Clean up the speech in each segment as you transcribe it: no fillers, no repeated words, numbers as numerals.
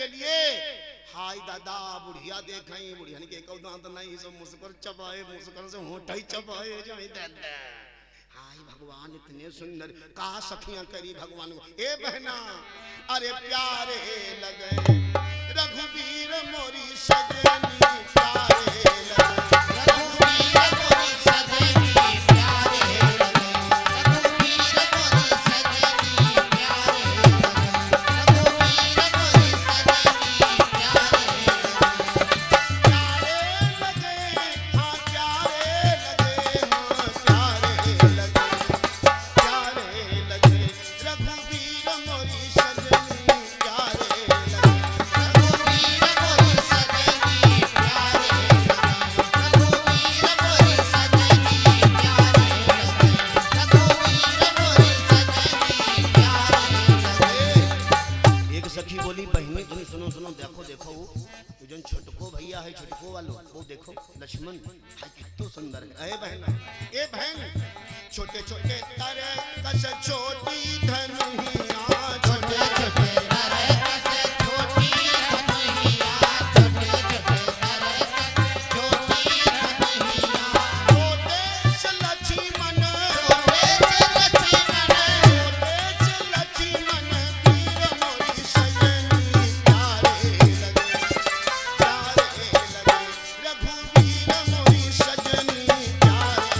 के लिए हाय दादा बुढ़िया देखें बुढ़ियन के कौ दांत नहीं सब मुस्कुर चबाए मुस्कुर से होठ चबाए जाए दादा हाय भगवान इतने सुंदर का सखियां करी भगवान को ए बहना अरे प्यारे लगे रघुवीर मोरी सजनी प्यारे लगे रघुवीर मोरी सजनी प्यारे लगे रघुवीर मोरी सजनी प्यारे लगे रघुवीर मोरी सजनी प्यारे लगे हाँ प्यारे लगे हाँ प्यारे लगे प्यारे लगे रघुवीर मोरी सजनी प्यारे लगे रघुवीर मोरी सजनी प्यारे लगे रघुवीर मोरी सजनी प्यारे लगे रघुवीर मोरी सजनी प्यारे लगे। एक सखी बोली बहनी तुम सुनो सुनो देखो देखो वो जो छोटको भैया है छोटको वालों वो देखो लक्ष्मण हाय कितना सुंदर है ए बहन छोटे छोटे तारे कस छोटी धनुहिया छोटे छोटे तारे कस छोटी धनुहिया छोटे छोटे तारे कस छोटी धनुहिया छोटे से लक्ष्मण वीर मोरी सजनी प्यारे लगे प्यारे लगे रघुवीर मोरी सजनी प्यारे लगे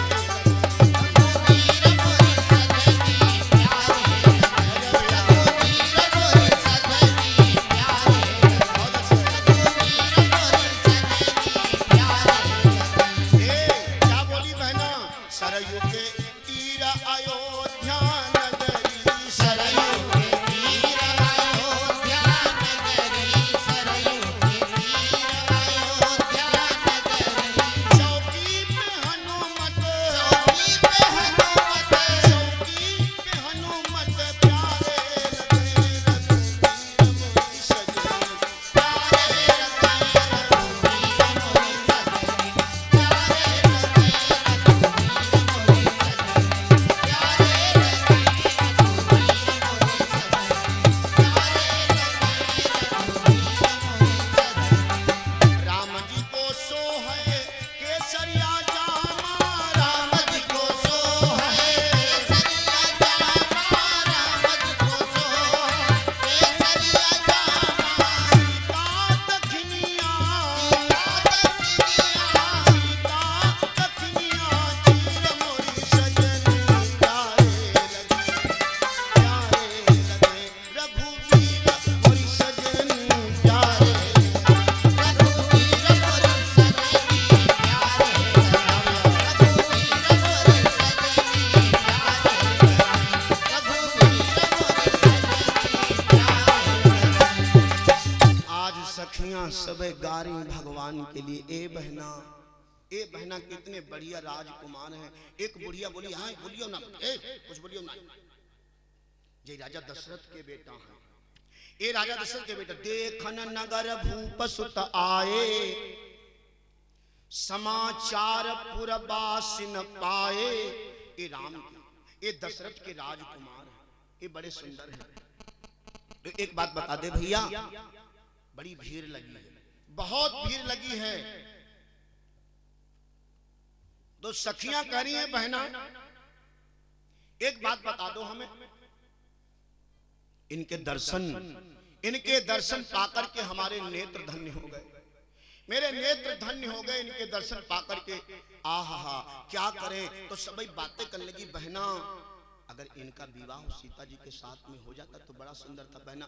रघुवीर मोरी सजनी प्यारे सब गारी भगवान के लिए ए बहना कितने बढ़िया राजकुमार हैं। एक बुढ़िया बोली हाँ बोलियो ना कुछ बोलियो ना जय राजा दशरथ के बेटा हैं ए राजा दशरथ के बेटा देखन नगर भूप सुत आए समाचार पुरवासिन पाए ए राम ये दशरथ के राजकुमार हैं ये बड़े सुंदर हैं। तो एक बात बता दे भैया बड़ी भीड़ लगी है बहुत भीड़ लगी है तो सखियां कह रही हैं बहना एक बात बता दो हमें इनके दर्शन पाकर के हमारे नेत्र धन्य हो गए मेरे नेत्र धन्य हो गए इनके दर्शन पाकर के आहा क्या करें तो सभी बातें करने लगी बहना अगर इनका विवाह सीता जी के साथ में हो जाता तो बड़ा सुंदर था बहना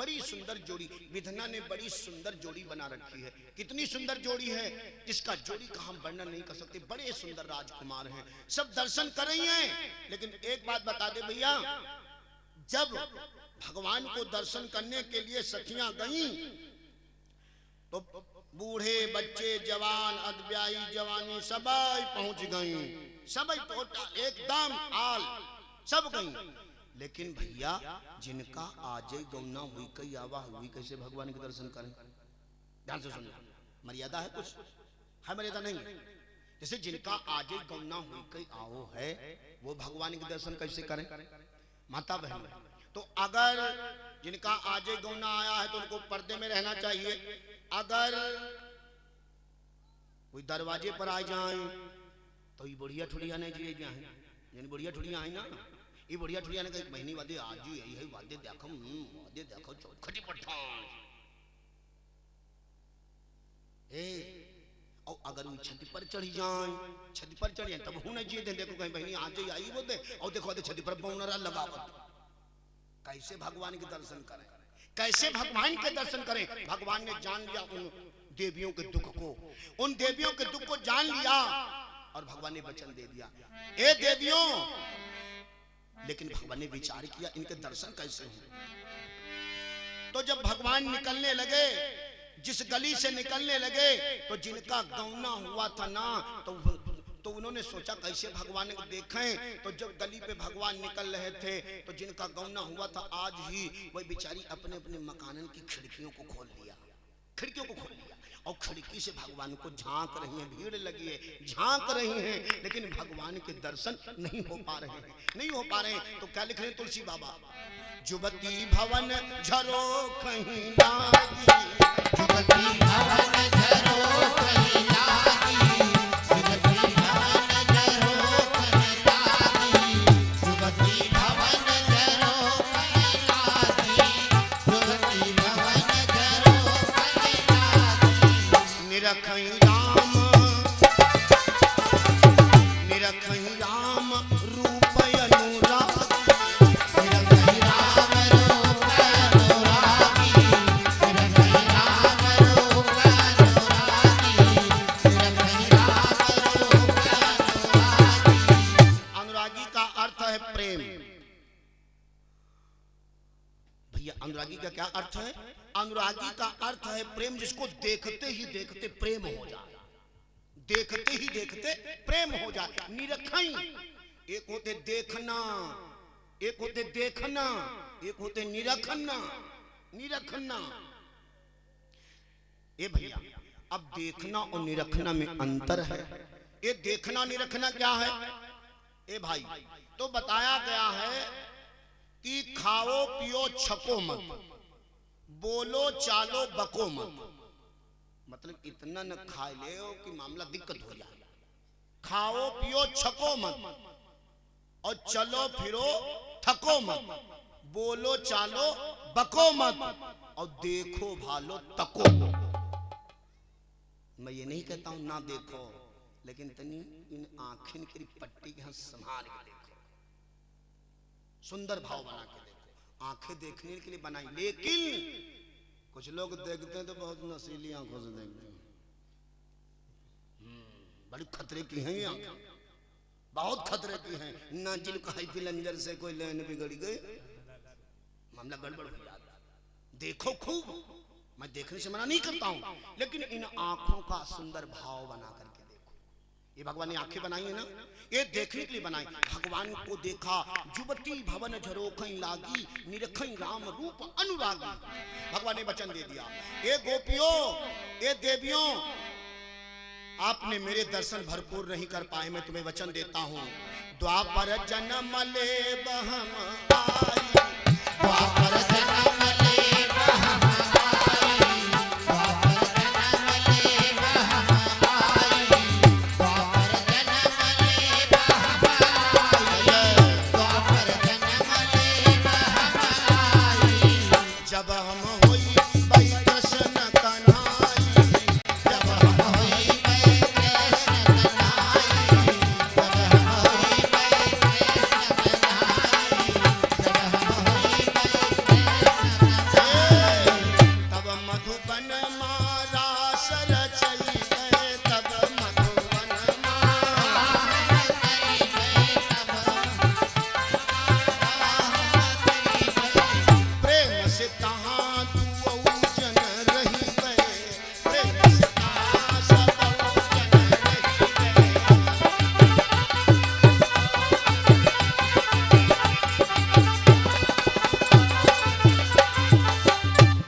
बड़ी सुंदर जोड़ी विधना ने बड़ी सुंदर जोड़ी बना रखी है कितनी सुंदर जोड़ी है जिसका जोड़ी का हम वर्णन नहीं कर सकते बड़े सुंदर राजकुमार हैं सब दर्शन कर रही हैं। लेकिन एक बात बता दे भैया जब भगवान को दर्शन करने के लिए सखियां गईं तो बूढ़े बच्चे जवान अदब्याई जवानी सभी पहुंच गईं सभी टोटल एकदम आल सब गईं। लेकिन भैया जिनका आज गौना हुई कई आवा हुई कैसे भगवान के दर्शन करें ध्यान से सुनना मर्यादा है कुछ है मर्यादा नहीं जैसे जिनका आज गौना हुई कई आओ है वो भगवान के दर्शन कैसे करें माता बहन तो अगर जिनका आजे गौना आया है तो उनको पर्दे में रहना चाहिए। अगर कोई दरवाजे पर आ जाए तो ये बुढ़िया ठुड़िया ने जी जाए, यानी बुढ़िया ठुड़िया आई ना, ये बुढ़िया ठुड़िया ने कहा महीनी वादे आज ही यही है, वादे देखो चौखटी पठान ए। और अगर वो छत पर चढ़ी जाए, छत पर चढ़ी जाए तब हूं जी दे, देखो कहीं बहनी आज ही आई बोलते, और देखो छत पर बौनरा लगावत। कैसे भगवान के दर्शन करें, कैसे भगवान के दर्शन करें? भगवान ने जान लिया उन देवियों के दुख को, उन देवियों के दुख को जान लिया और भगवान ने वचन दे दिया, ए देवियों। लेकिन भगवान ने विचार किया इनके दर्शन कैसे हों। तो जब भगवान निकलने लगे, जिस गली से निकलने लगे, तो जिनका गौना हुआ था ना, तो उन्होंने सोचा कैसे भगवान को देखें। तो जब गली पे भगवान निकल रहे थे तो जिनका गौना हुआ था आज ही, वही बेचारी अपने अपने मकानन की खिड़कियों को खोल लिया, खिड़कियों को खोल लिया और खिड़की से भगवान को झांक रही हैं। भीड़ लगी है, झांक रही हैं, लेकिन भगवान के दर्शन नहीं हो पा रहे हैं, नहीं हो पा रहे हैं। तो क्या लिख रहे हैं तुलसी बाबा? जुबती भवन झरो कहीं लागी, जुबती भवन झरो कहीं लागी, जुबती भवन झरो कहीं लागी, जुबती भवन झरो कहीं लागी, जुबती भवन झरो कहीं लागी। निरखई राम, निरखई राम रूप अनुराग, निरखई राम रूप अनुरागी, निरखई राम रूप अनुरागी, निरखई राम रूप अनुरागी। अनुरागी का अर्थ है प्रेम। भैया अनुरागी का क्या अर्थ है? अनुरागी का अर्थ है प्रेम, जिसको देखते ही देखते प्रेम हो जाए, देखते ही देखते प्रेम हो जाए। निरखई, एक होते देखना, एक होते देखना, एक होते निरखना, निरखना। ए भैया अब देखना और निरखना में अंतर है। ये देखना निरखना क्या है? ए भाई तो बताया गया है कि खाओ पियो छको मत, बोलो चालो बको मत। मतलब इतना न खा ले कि मामला दिक्कत हो जाए। खाओ पियो छको मत और चलो फिरो थको मत, बोलो चालो बको मत और देखो भालो तको। मैं ये नहीं कहता हूं ना देखो, लेकिन तनी इन आंखें की पट्टी के संभाल के देखो, सुंदर भाव बना के देखो। आंखें देखने के लिए बनाई, लेकिन कुछ लोग देखते हैं तो बहुत नशीली आंखों से देखते हैं। बड़ी खतरे की हैं ये आंखें, बहुत खतरे की हैं। ना जिनका पिलंजर से कोई लेन बिगड़ गए, मामला गड़बड़ हो जाता। देखो खूब, मैं देखने से मना नहीं करता हूं, लेकिन इन आंखों का सुंदर भाव बना करके देखो। ये भगवान ने आंखें बनाई है ना, ये देखने के लिए बनाई। भगवान को देखा, जुबती भवन झरोखई लागी, निरखई राम रूप अनुरागी। भगवान ने वचन दे दिया, ये गोपियों, ये देवियों, आपने मेरे दर्शन भरपूर नहीं कर पाए, मैं तुम्हें वचन देता हूं। द्वापर जन्म ले बहम आई, द्वापर जन्म ले बहम आई, द्वापर जन्म ले बहम आई, द्वापर जन्म ले बहम आई, द्वापर जन्म ले बहम आई। जब हम होई बई कृष्ण कन्हाई, जब हम होई बई कृष्ण कन्हाई, जब हम होई बई कृष्ण कन्हाई, जब हम होई बई कृष्ण कन्हाई। तब मधुबन मारा सरचई गए, तब मधुबन मारा सरचई गए, तब प्रेम से कहाँ तू औजन रही गए, प्रेम से कहाँ सब औजन रही गए।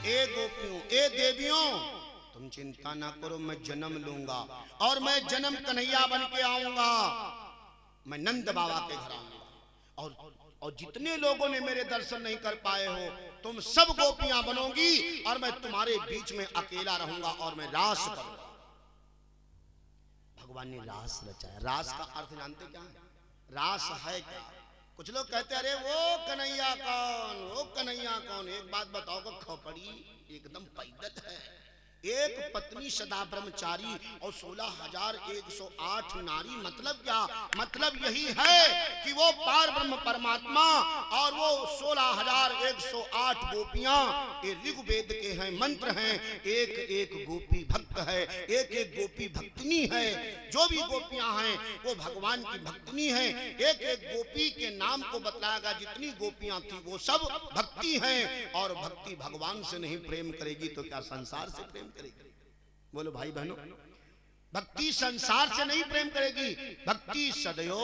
ए गोपियों, ए देवियों, तुम चिंता ना करो, मैं जन्म लूंगा और मैं जन्म कन्हैया बन के आऊंगा। मैं नंद बाबा के घर आऊंगा और और जितने लोगों ने मेरे दर्शन नहीं कर पाए हो तुम सब गोपियां बनोगी और मैं तुम्हारे बीच में अकेला रहूंगा और मैं रास करूंगा। भगवान ने रास रचाया। रास का अर्थ जानते क्या है? रास है क्या? कुछ लोग कहते हैं अरे वो कन्हैया कौन, वो कन्हैया कौन। एक बात बताओ कि खोपड़ी एकदम पैदल है। एक पत्नी सदा ब्रह्मचारी और 16,108 नारी। मतलब क्या? मतलब यही है कि वो पार ब्रह्म परमात्मा और वो 16,108 गोपियां ये ऋग्वेद के हैं, मंत्र हैं। एक एक गोपी भक्त है, एक एक गोपी भक्तिनी है। जो भी गोपियां हैं वो भगवान की भक्तिनी है। एक एक गोपी के नाम को बतलाएगा। जितनी गोपियां थी वो सब भक्ति हैं और भक्ति भगवान से नहीं प्रेम करेगी तो क्या संसार से प्रेम करेगी? बोलो भाई बहनों, भक्ति संसार से नहीं प्रेम करेगी, भक्ति सदैव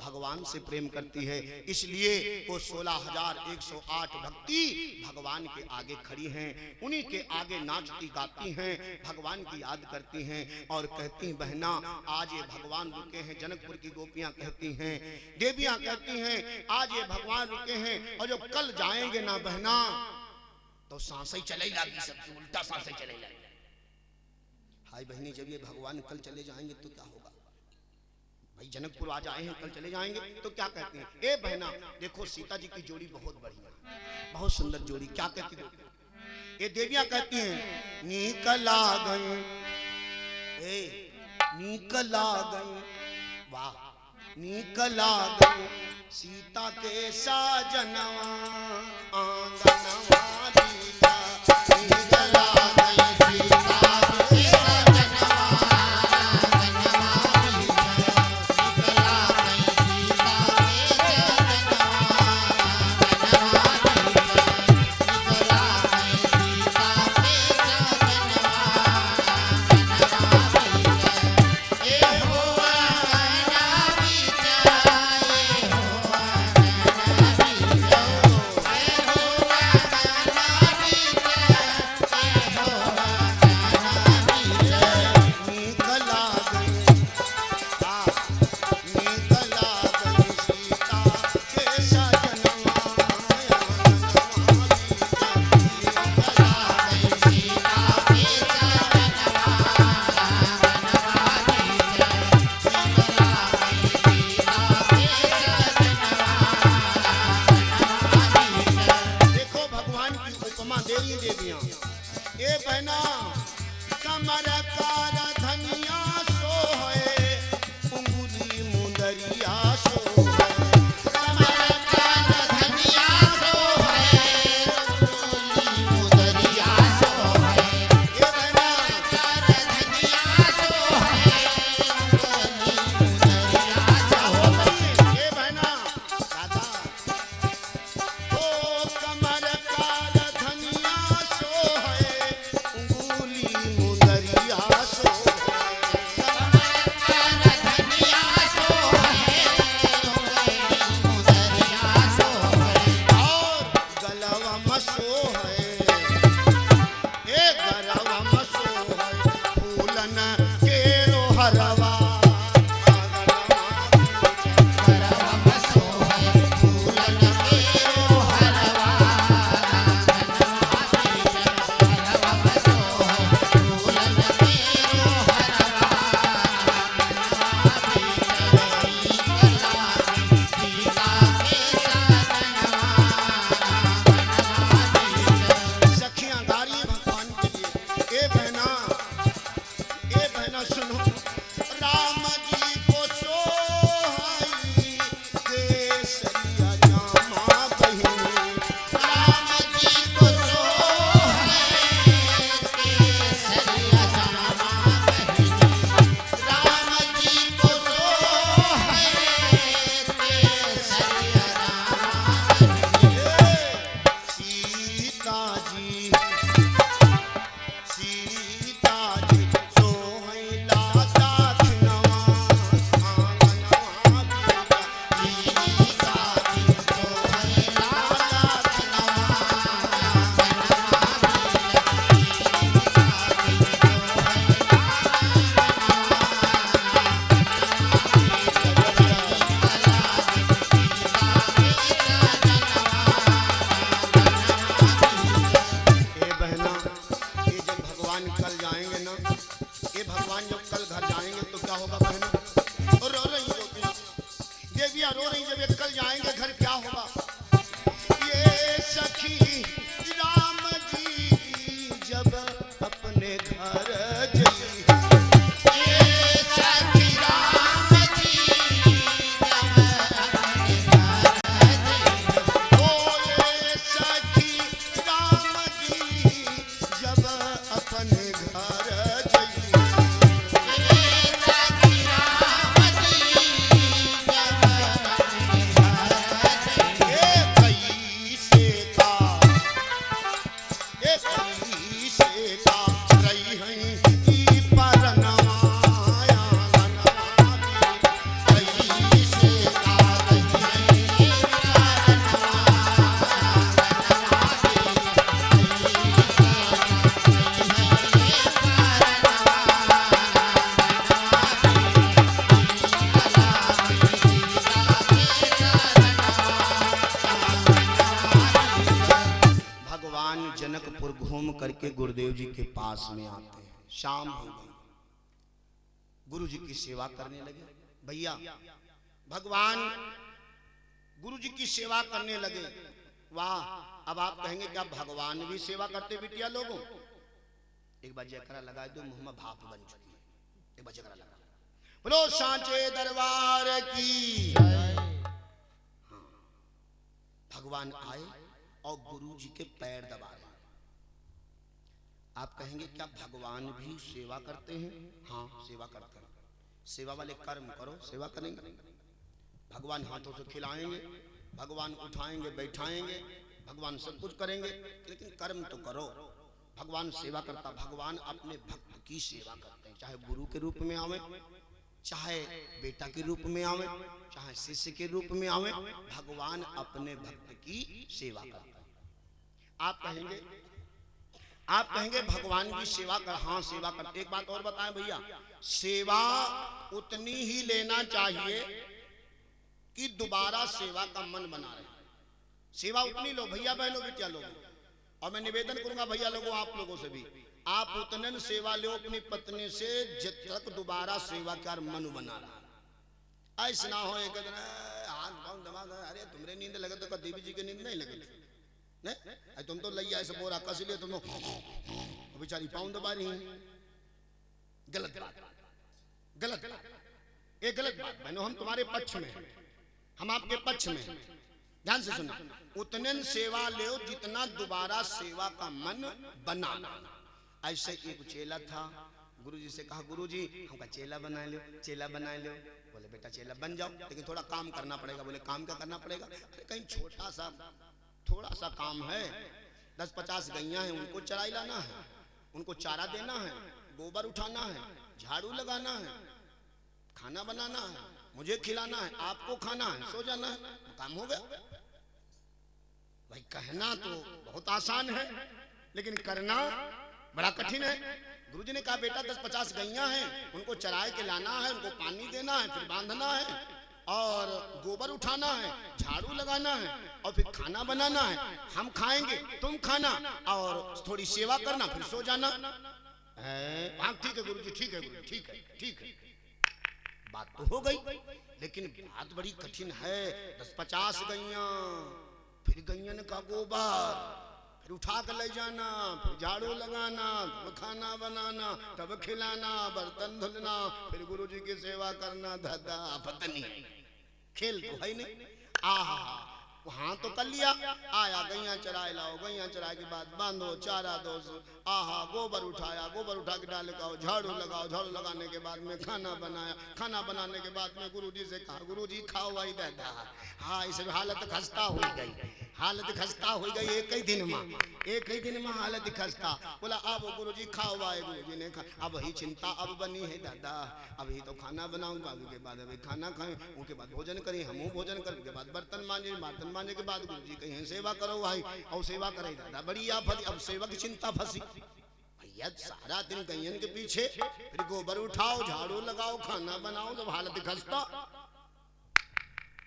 भगवान से प्रेम करती है। इसलिए वो 16,108 भक्ति भगवान के आगे खड़ी हैं, उन्हीं के आगे नाचती गाती हैं, भगवान की याद करती हैं और कहती हैं बहना आज ये भगवान रुके हैं। जनकपुर की गोपियां कहती हैं, देवियां कहती हैं आज ये भगवान रुके हैं और जो कल जाएंगे ना बहना तो सांसें चले जाएगी, सबकी उल्टा सांसें चले जाएगी। भाई बहनी जब ये भगवान कल चले जाएंगे तो क्या होगा? भाई जनकपुर आज आए हैं, कल चले जाएंगे तो क्या कहते हैं? ए बहना देखो सीता जी की जोड़ी बहुत बढ़िया, बहुत सुंदर जोड़ी। क्या कहती है ये देवियां? कहती हैं निकला गई, ए निकला गई, वाह निकला गई सीता के साजनवा आंगनवा दीजा। निकला गई सीता मुदरिया अपने घर जई। जनकपुर घूम करके गुरुदेव जी के पास में आते हैं। शाम हो गई, गुरु जी की सेवा करने लगे। भैया भगवान गुरु जी की सेवा करने लगे। वाह, अब आप कहेंगे क्या भगवान भी सेवा करते बिटिया लोगों? एक बार जयकारा लगा दो, मुंह में भाप बन चुकी है। एक बार जयकारा लगा, बोलो सांचे दरबार की। हाँ, भगवान आए और गुरु जी के पैर दबा रहे। आप कहेंगे क्या भगवान भी सेवा करते हैं? हाँ, सेवा करते हैं। सेवा वाले कर्म करो, सेवा करेंगे। भगवान हाथों से खिलाएंगे, भगवान उठाएंगे बैठाएंगे, भगवान सब कुछ करेंगे, लेकिन कर्म तो करो। भगवान सेवा करता, भगवान अपने भक्त की सेवा करते हैं। चाहे गुरु के रूप में आवे, चाहे बेटा के रूप में आवे, चाहे शिष्य के रूप में आवे, भगवान अपने भक्त की सेवा करते हैं। आप कहेंगे भगवान की सेवा कर। हाँ, सेवा करते। एक बात और बताएं भैया, सेवा उतनी ही लेना चाहिए कि दोबारा सेवा का मन बना रहे। सेवा उतनी लो भैया बहनों बेटिया लोगों, और मैं निवेदन करूंगा भैया लोगों आप लोगों से भी, आप उतने सेवा लो अपनी पत्नी से जब तक दोबारा सेवा का मन बना रहा। ऐसा ना हो एक हाथ पाँव दबा, अरे तुम्हारे नींद लगे तो देवी जी की नींद नहीं लगे, नहीं तुम तो लैया ऐसे बोरा कस लिया, तुम बेचारी पाँव दबा रही। गलत बात, गलत बात, ये गलत बात। बहनों हम तुम्हारे पक्ष में, हम आपके पक्ष में, ध्यान से सुनो। उतने सेवा लो जितना दोबारा सेवा का मन बना। ऐसे एक चेला था, गुरुजी से कहा गुरुजी हमका चेला बना लो, चेला बना लो। बोले बेटा चेला बन जाओ, लेकिन थोड़ा काम करना पड़ेगा। बोले काम क्या करना पड़ेगा? अरे कहीं थोड़ा सा काम है, 10-50 गैया हैं, उनको चराई लाना है, उनको चारा देना है, गोबर उठाना है, झाड़ू लगाना है, खाना बनाना है, मुझे खिलाना है, आपको खाना है, सो जाना है, काम हो गया। भाई कहना तो बहुत आसान है, लेकिन करना बड़ा कठिन है। गुरुजी ने कहा बेटा 10-50 गैया हैं, उनको चराए के लाना है, उनको पानी देना है, फिर बांधना है, और गोबर उठाना है, झाड़ू लगाना है, और फिर खाना बनाना है। हम खाएंगे, तुम खाना, और थोड़ी सेवा करना, फिर सो जाना। हाँ ठीक है गुरुजी, ठीक है गुरुजी, ठीक है, ठीक है। बात तो हो गई, लेकिन बात बड़ी कठिन है। 10-50 गैया, फिर गैयन का गोबर, फिर उठा कर ले जाना, फिर झाड़ू लगाना, तब खाना बनाना, तब खिलाना, बर्तन धुलना, फिर गुरुजी की सेवा करना। दादा पत्नी खेल तो है नहीं। आहा, वहां तो कर लिया, आया गैया चराए लाओ, गैया चराए के बाद बांधो, चारा दो, आहा गोबर उठाया, गोबर उठा के डाल लगाओ, झाड़ू लगाओ, झाड़ू लगाने के बाद में खाना बनाया, खाना बनाने के बाद में गुरुजी से कहा गुरुजी खाओ भाई दादा। हाँ, इस हालत खस्ता हो गई, हालत खस्ता हो गई। एक ही दिन में हालत खस्ता। बोला अब गुरुजी खाओ भाई। गुरुजी ने कहा अब ही चिंता अब बनी है दादा, अभी तो खाना बनाऊंगा, उसके बाद अभी खाना खाएं, उसके बाद भोजन करें, हम भोजन करें, उसके बाद बर्तन मांजे, बर्तन मांजे के बाद गुरुजी कहें सेवा करो भाई, और सेवा करे दादा। बड़ी आफत, अब सेवा की चिंता फंसी। भैया सारा दिन गैयन के पीछे, फिर गोबर उठाओ, झाड़ू लगाओ, खाना बनाओ, जब हालत खस्ता,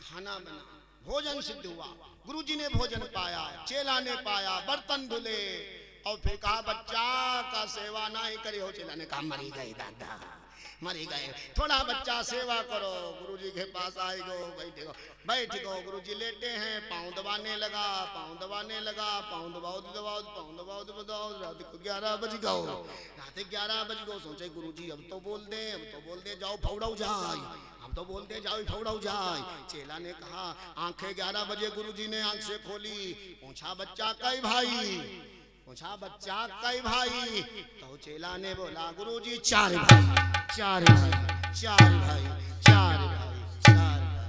खाना बना, भोजन सिद्ध हुआ, गुरुजी ने भोजन पाया, चेला ने पाया, बर्तन धुले, और फिर कहा बच्चा का सेवा ना ही करे हो। चेला ने कहा मरी गए दादा, मरी गए, थोड़ा बच्चा सेवा करो। गुरुजी के पास आए गो, बैठ गो। गुरुजी लेटे हैं, पाँव दबाने लगा, पाँव दबाने लगा, पाँव दबाओ दबाओ, पाँव दबाओ दबाओ। रात को 11 बज गए, रात जाते 11 बज गो, सोचे गुरुजी अब तो बोल दे जाओ फौड़ाऊ जाए, हम तो बोलते जाओ फौड़ाऊ जाए। चेला ने कहा आंखें 11 बजे गुरुजी ने आंख से खोली, पूछा बच्चा कई भाई, पूछा बच्चा कई भाई, तो चेला ने बोला गुरुजी 4 भाई, 4 भाई, 4 भाई, 4 भाई, 4 भाई।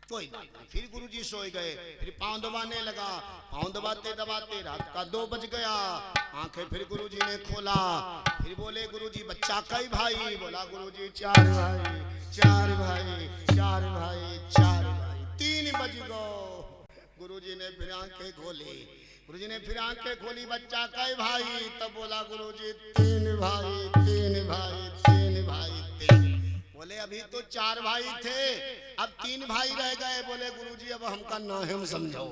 कोई बात नहीं, फिर गुरुजी सोए गए। फिर पांव दबाने लगा, पांव दबाते दबाते रात का 2 बज गया। आंखें फिर गुरुजी ने खोला, फिर बोले गुरुजी बच्चा कई भाई, बोला गुरुजी 4 भाई, 4 भाई, 4 भाई, 4 भाई। 3 बज गो, गुरुजी ने फिर आंखें खोली, गुरुजी ने फिर आंखें खोली, बच्चा कई भाई, तब बोला गुरुजी 3 भाई, 3 भाई, 3 भाई, 3। बोले अभी तो 4 भाई थे, अब 3 भाई रह गए। बोले गुरुजी अब हमका नाहिम समझो,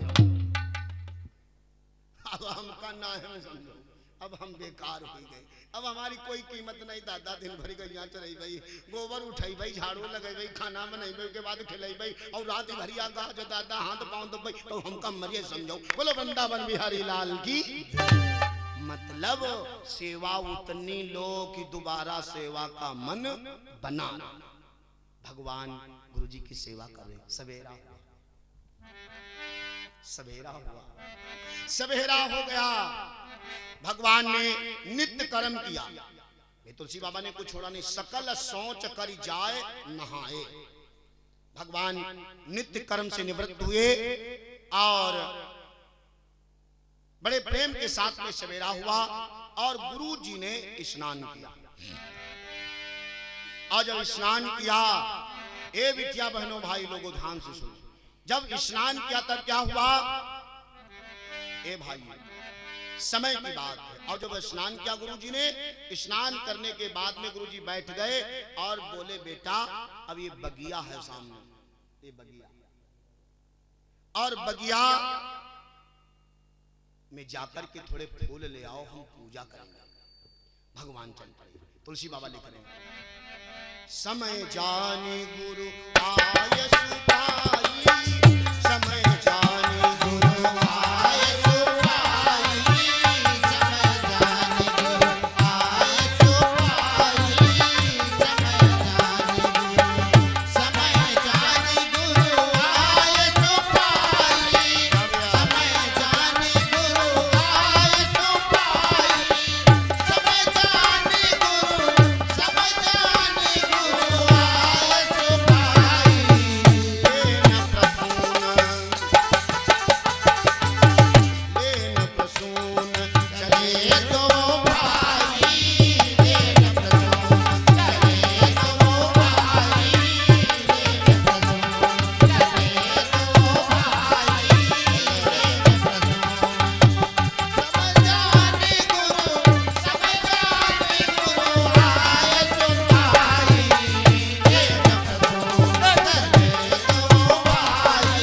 अब हमका नाहिम समझो, अब हम बेकार हो गए, अब हमारी कोई कीमत नहीं। दादा दिन भर गई यहाँ चढ़ी भाई, गोबर उठाई भाई, झाड़ू लगाई भाई, खाना बनाई भाई, के बाद खिलाई भाई, और रात भरी आगा जो दादा हाथ पाँव दबाई, तो हमका मरिए समझो। बोलो वृंदावन बिहारी लाल की। मतलब सेवा उतनी लो कि दोबारा सेवा का मन बना। भगवान गुरुजी की सेवा कर रहे, सवेरा सवेरा हुआ, सवेरा हो गया, भगवान ने नित्य कर्म किया। तुलसी बाबा ने कुछ छोड़ा नहीं, सकल सोच कर जाए नहाए। भगवान नित्य कर्म से निवृत्त हुए और बड़े प्रेम के साथ में सवेरा हुआ और गुरु जी ने स्नान किया। और जब स्नान किया, ए बिटिया बहनों भाई लोगों ध्यान से सुनो, जब स्नान किया तब क्या हुआ? ए भाई समय की बात है। और जब स्नान किया गुरुजी ने, स्नान करने के बाद में गुरुजी बैठ गए और बोले बेटा अब ये बगिया है सामने, ये बगिया, और बगिया में जाकर के थोड़े फूल ले आओ, हम पूजा करेंगे। भगवान चल पड़े। तुलसी बाबा लिख रहे हैं, समय जाने गुरु आय सुपाई, समय जाने गुरु आय सुपाई, समय जाने गुरु आय सुपाई, समय जाने गुरु आय सुपाई, समय जाने गुरु आय सुपाई, समय जाने गुरु, समय जाने गुरु आय सुपाई। लेन प्रसून चले दो भाई, लेन प्रसून चले दो भाई, लेन प्रसून चले दो भाई, लेन प्रसून। समय जाने गुरु, समय जाने गुरु आय सुपाई, लेन प्रसून चले दो भाई,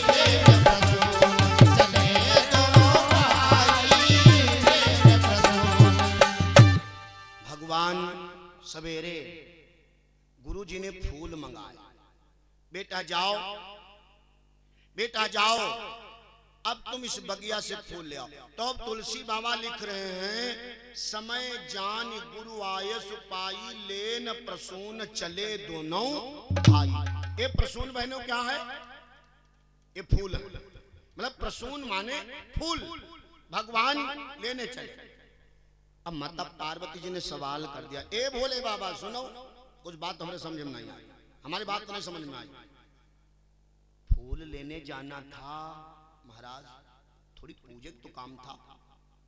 लेन प्रसून चले दो भाई, लेन प्रसून। भगवान सवेरे गुरु जी ने फूल मंगाए, बेटा जाओ, बेटा जाओ, अब तुम इस बगिया से फूल ले आओ। तो अब तुलसी बाबा लिख रहे हैं, समय जान गुरु आय सुपाई, लेन प्रसून चले दोनों भाई। ये प्रसून बहनों क्या है? ये फूल है, मतलब प्रसून माने फूल, भगवान लेने चले। अब माता पार्वती जी ने सवाल कर दिया, ए भोले बाबा सुनो, कुछ बात हमारे समझ में नहीं आई, हमारी बात तो नहीं समझ में आई। फूल लेने जाना था महाराज, थोड़ी पूजे तो काम था,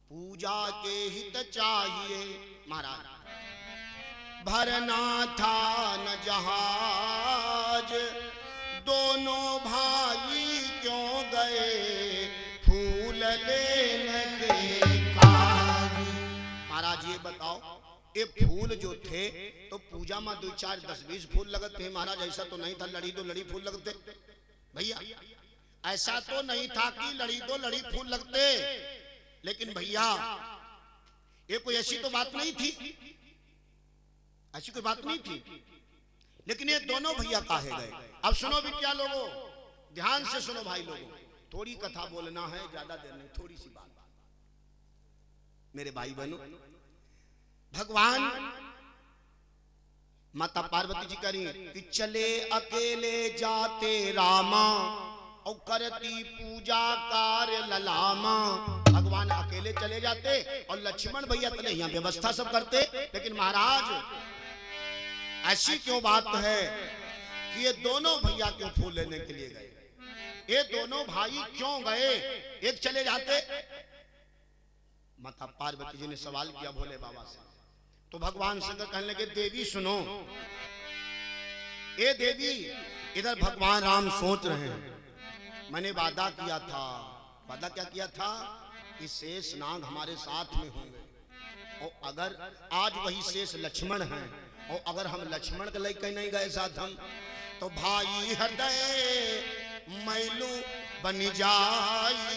पूजा के हित चाहिए महाराज, भरना था न जहाज, दोनों भाई क्यों गए फूल लेने के काज। महाराज ये बताओ, ये फूल जो थे तो पूजा में 2, 4, 10, 20 फूल लगते हैं महाराज, ऐसा तो नहीं था लड़ी दो लड़ी फूल लगते भैया, ऐसा तो नहीं था कि लड़ी दो लड़ी फूल लगते। लेकिन भैया ये कोई ऐसी तो बात नहीं थी, ऐसी कोई बात नहीं थी। लेकिन ये दोनों भैया काहे गए? अब सुनो बिटिया लोगों, ध्यान से सुनो भाई लोगों, थोड़ी कथा बोलना है, ज्यादा देर नहीं, थोड़ी सी बात। मेरे भाई बहनों, भगवान माता पार्वती जी करी कि चले अकेले जाते रामा और करती पूजा कार्य ललामा। भगवान अकेले चले जाते और लक्ष्मण भैया तले यहाँ व्यवस्था सब करते। लेकिन महाराज ऐसी क्यों बात है कि ये दोनों भैया क्यों फूल लेने के लिए गए? ये दोनों भाई क्यों गए? एक चले जाते। माता पार्वती जी ने सवाल किया भोले बाबा से। तो भगवान शंकर कहने लगे देवी सुनो, ए देवी इधर भगवान राम सोच रहे हैं, मैंने वादा किया था। वादा क्या किया था? कि शेष नाग हमारे साथ में होंगे, और अगर आज वही शेष लक्ष्मण हैं, और अगर हम लक्ष्मण के लेकर नहीं गए साथ हम, तो भाई हृदय मैलू बन जाई।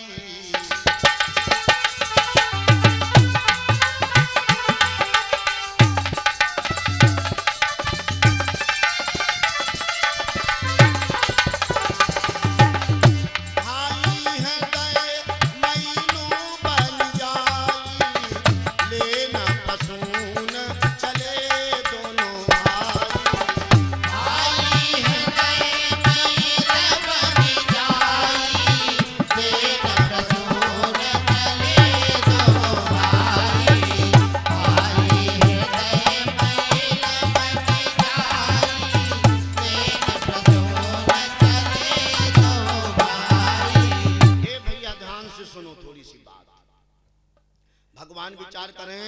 भगवान विचार करें,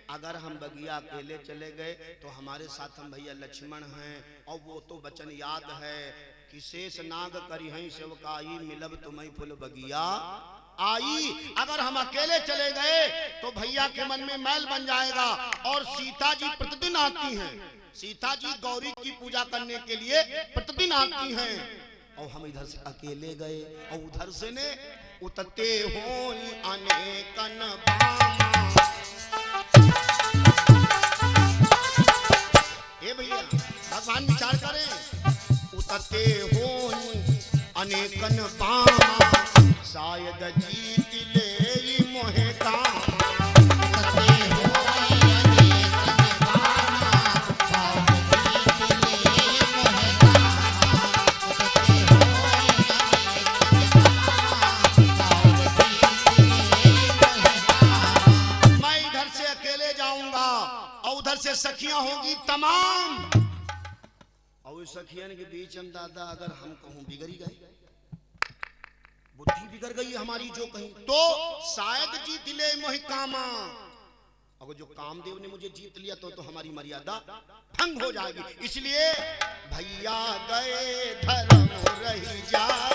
अगर हम बगिया अकेले चले गए तो हमारे साथ हम भैया लक्ष्मण हैं, और वो तो वचन याद है कि शेष नाग करी हैं सेवकाई मिलब तुम्हें फुल बगिया आई। अगर हम अकेले चले गए तो भैया के मन में मैल बन जाएगा। और सीता जी प्रतिदिन आती हैं, सीता जी गौरी की पूजा करने के लिए प्रतिदिन आती हैं, और हम इधर से अकेले गए, और उधर से ने उतते हो अनेकन ए भैया भगवान विचार करें, उतते हो अनेकन बामा शायद जीत ले मोहे काम। से सखियां होंगी तमाम, और सखियन के बीच हम दादा अगर हम कहूं बिगड़ी गए, बुद्धि बिगड़ गई हमारी जो कहीं, तो शायद जीत ले मोहि कामा। अगर जो कामदेव ने मुझे जीत लिया तो हमारी मर्यादा भंग हो जाएगी। इसलिए भैया गए धर्म रही जाए।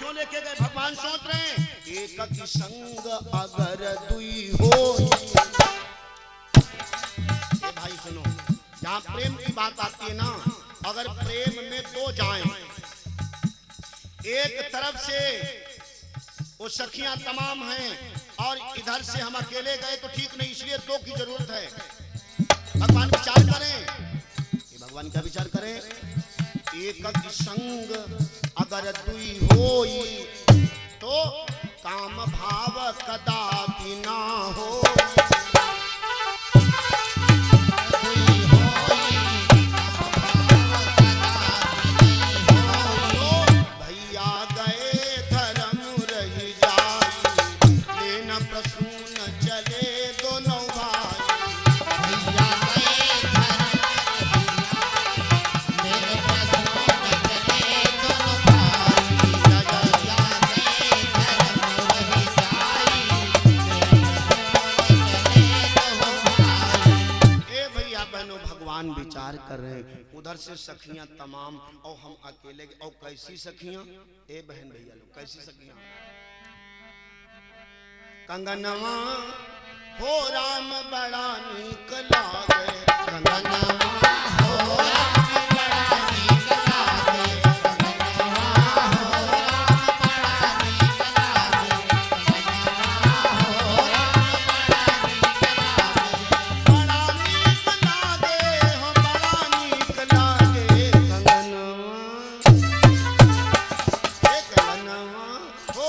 क्यों लेके गए? भगवान सोच रहे हैं एक की संग अगर दुई हो। ये भाई सुनो, जहां प्रेम की बात आती है ना, अगर प्रेम में दो जाएं, एक तरफ से वो सखियां तमाम हैं और इधर से हम अकेले गए तो ठीक नहीं, इसलिए दो की जरूरत है। भगवान विचार करें, भगवान का विचार करें, एक की संग अगर दुई होई तो काम भाव कदापि ना हो। भैया गए धर्म रही जाई, लेना प्रसून चले दोनों भाई। विचार कर रहे हैं, उधर से सखियां तमाम और हम अकेले, और कैसी सखियां? ए बहन भैया लोग, कैसी सखियां? कंगनवा हो राम बड़ा नीक लागे, कंगनवा हो राम बड़ा नीक लागे, कंगनवा हो राम बड़ा नीक लागे, कंगनवा हो राम बड़ा नीक लागे, बड़ा नीक लागे, हो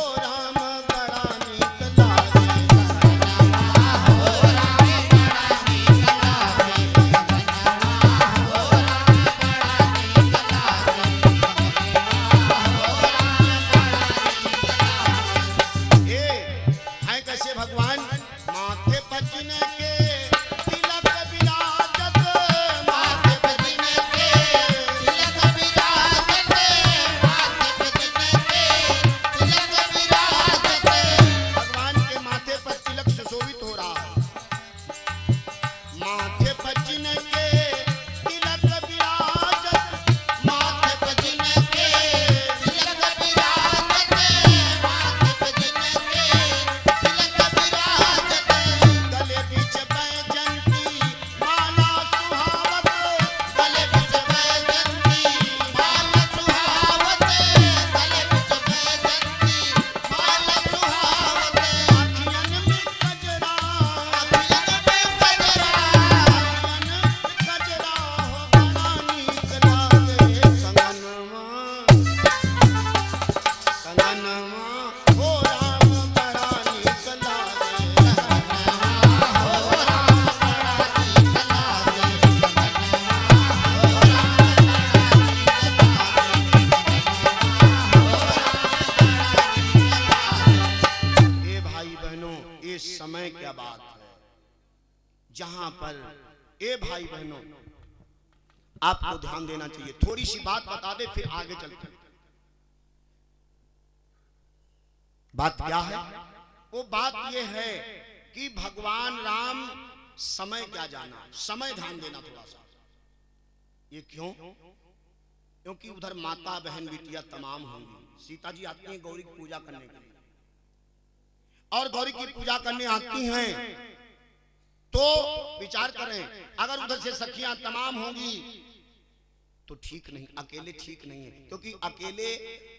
गहनवा हो राम बड़ा नीक लागे, समय क्या बात है जहां पर ए भाई बहनों आपको ध्यान देना चाहिए। थोड़ी सी बात बता दे फिर आगे चलते हैं। बात क्या है? वो बात ये है कि भगवान राम समय क्या जाना, समय ध्यान देना थोड़ा सा। ये क्यों? क्योंकि उधर माता बहन बिटिया तमाम होंगी। सीता जी आती हैं गौरी की पूजा करने के लिए, और गौरी की पूजा करने आती हैं तो विचार करें अगर उधर से सखियां तमाम होंगी तो ठीक नहीं, अकेले ठीक नहीं है। क्योंकि अकेले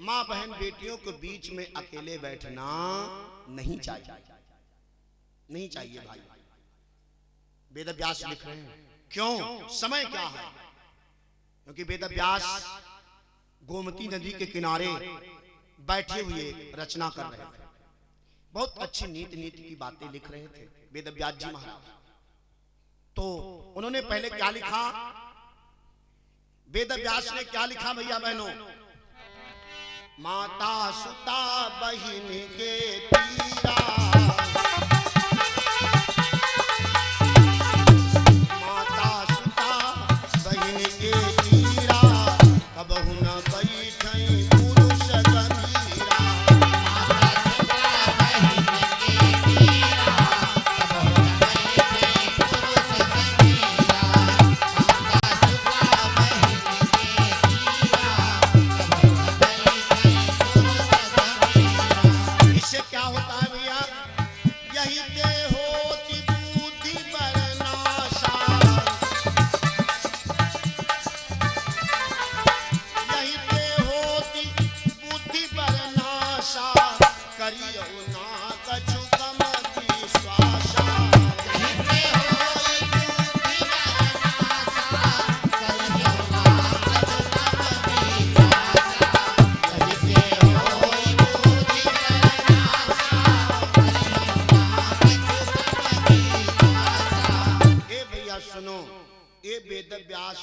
माँ बहन बेटियों के बीच में अकेले बैठना नहीं चाहिए, नहीं चाहिए भाई। वेद व्यास लिख रहे हैं क्यों, समय क्या है? क्योंकि वेद व्यास गोमती नदी के किनारे बैठे हुए रचना कर रहे थे, बहुत अच्छी नीति की बातें लिख रहे थे वेद व्यास जी महाराज। तो उन्होंने पहले क्या लिखा? वेद व्यास ने क्या लिखा भैया बहनों? माता सुता बहिन के तीरा, माता सुता बहिन के तीरा, कबहु न बैठई पुरुष गंभीरा।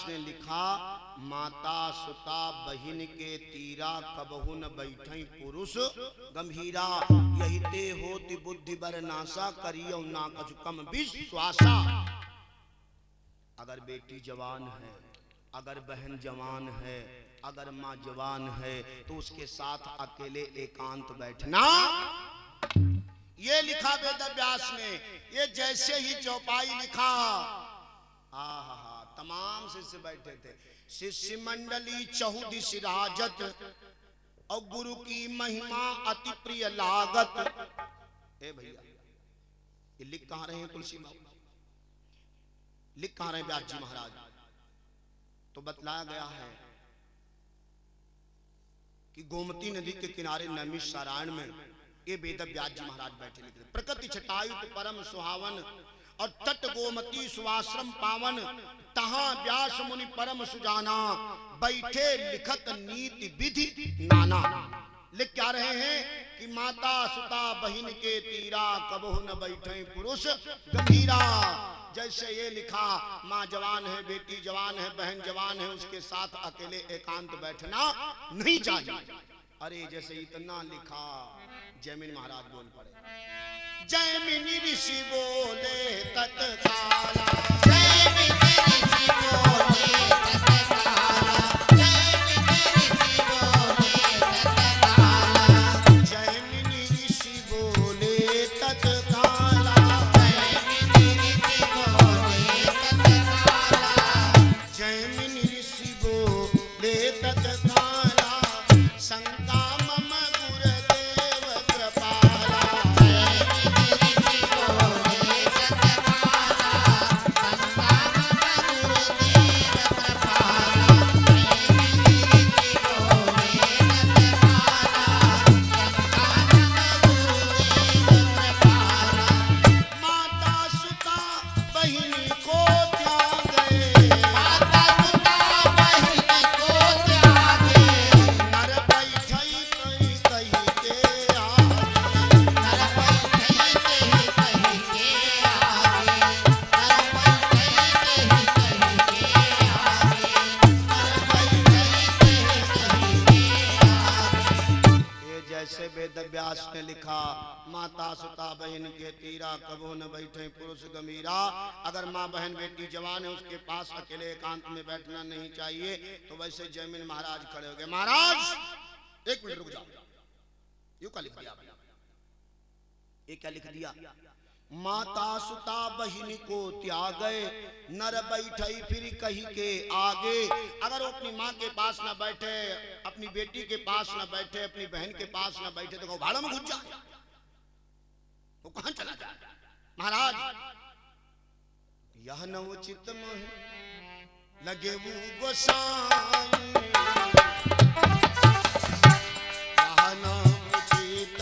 ने लिखा माता सुता बहिन के तीरा, कबहु न बैठई पुरुष गंभीरा। यही ते होति बुद्धि बर नासा, करियो ना कछु कम विश्वासा। अगर बेटी जवान है, अगर बहन जवान है, अगर माँ जवान है तो उसके साथ अकेले एकांत बैठना। ये लिखा वेद व्यास ने। ये जैसे ही चौपाई लिखा, तमाम शिष्य बैठे थे। शिष्य मंडली चहुदिश राजत, और गुरु की महिमा अति प्रिय लागत। ए भैया ये लिख कहां रहे हैं तुलसी बाबू? लिख कहां रहे व्यास जी महाराज? तो बतलाया गया है कि गोमती नदी के किनारे नैमिषारण्य में ये वेद व्यास जी महाराज बैठे लिख रहे। प्रकृति छटायुत परम सुहावन, और तट गोमती सुवाश्रम पावन, तहां व्यास मुनि परम सुजाना, बैठे लिखत नीति विधि नाना। लिख क्या रहे हैं कि माता सुता बहिन के तीरा, कबहु न बैठे पुरुष गंभीरा। जैसे ये लिखा माँ जवान है, बेटी जवान है, बहन जवान है, उसके साथ अकेले एकांत बैठना नहीं चाहिए। अरे जैसे इतना लिखा, जैमिनी महाराज बोल पड़े। जैमिनी ऋषि बोले तत्काला, जैमिनी ऋषि बोले तत्काला, जैमिनी ऋषि बोले तत्काला, जैमिनी ऋषि बोले तत्काला, जैमिनी ऋषि बोले तत्काला, शंका मम गुरुदेव कृपाला, जैमिनी ऋषि बोले तत्काला, व्यास ने लिखा, माता सुता बहन के तीरा, कबो न बैठे पुरुष गंभीरा। अगर माँ बहन बेटी जवान है उसके पास अकेले एकांत में बैठना नहीं चाहिए। तो वैसे जयमिनी महाराज खड़े हो गए, महाराज एक मिनट रुक जाओ, यूं क्या लिख दिया, ये क्या लिख दिया, माता सुता बहिनी को त्यागे, नर बैठई फिर कही के आगे। अगर वो अपनी माँ के पास ना बैठे, अपनी बेटी के पास ना बैठे, अपनी बहन के पास ना बैठे तो भाड़ा में घुस जाए, वो कहां चला जाए। महाराज यह न उचित मोह लगे वो गोसाई, यह न उचित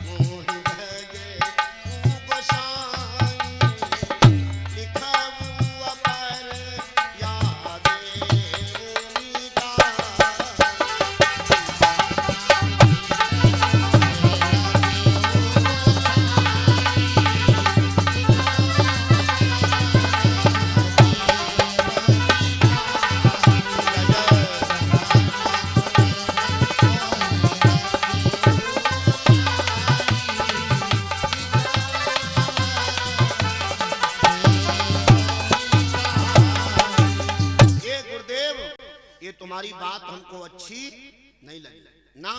मोह लगे वो गोसाई, लिखा वो अपर यादे मीठा। तुम्हारी बात हमको अच्छी नहीं लगी ना,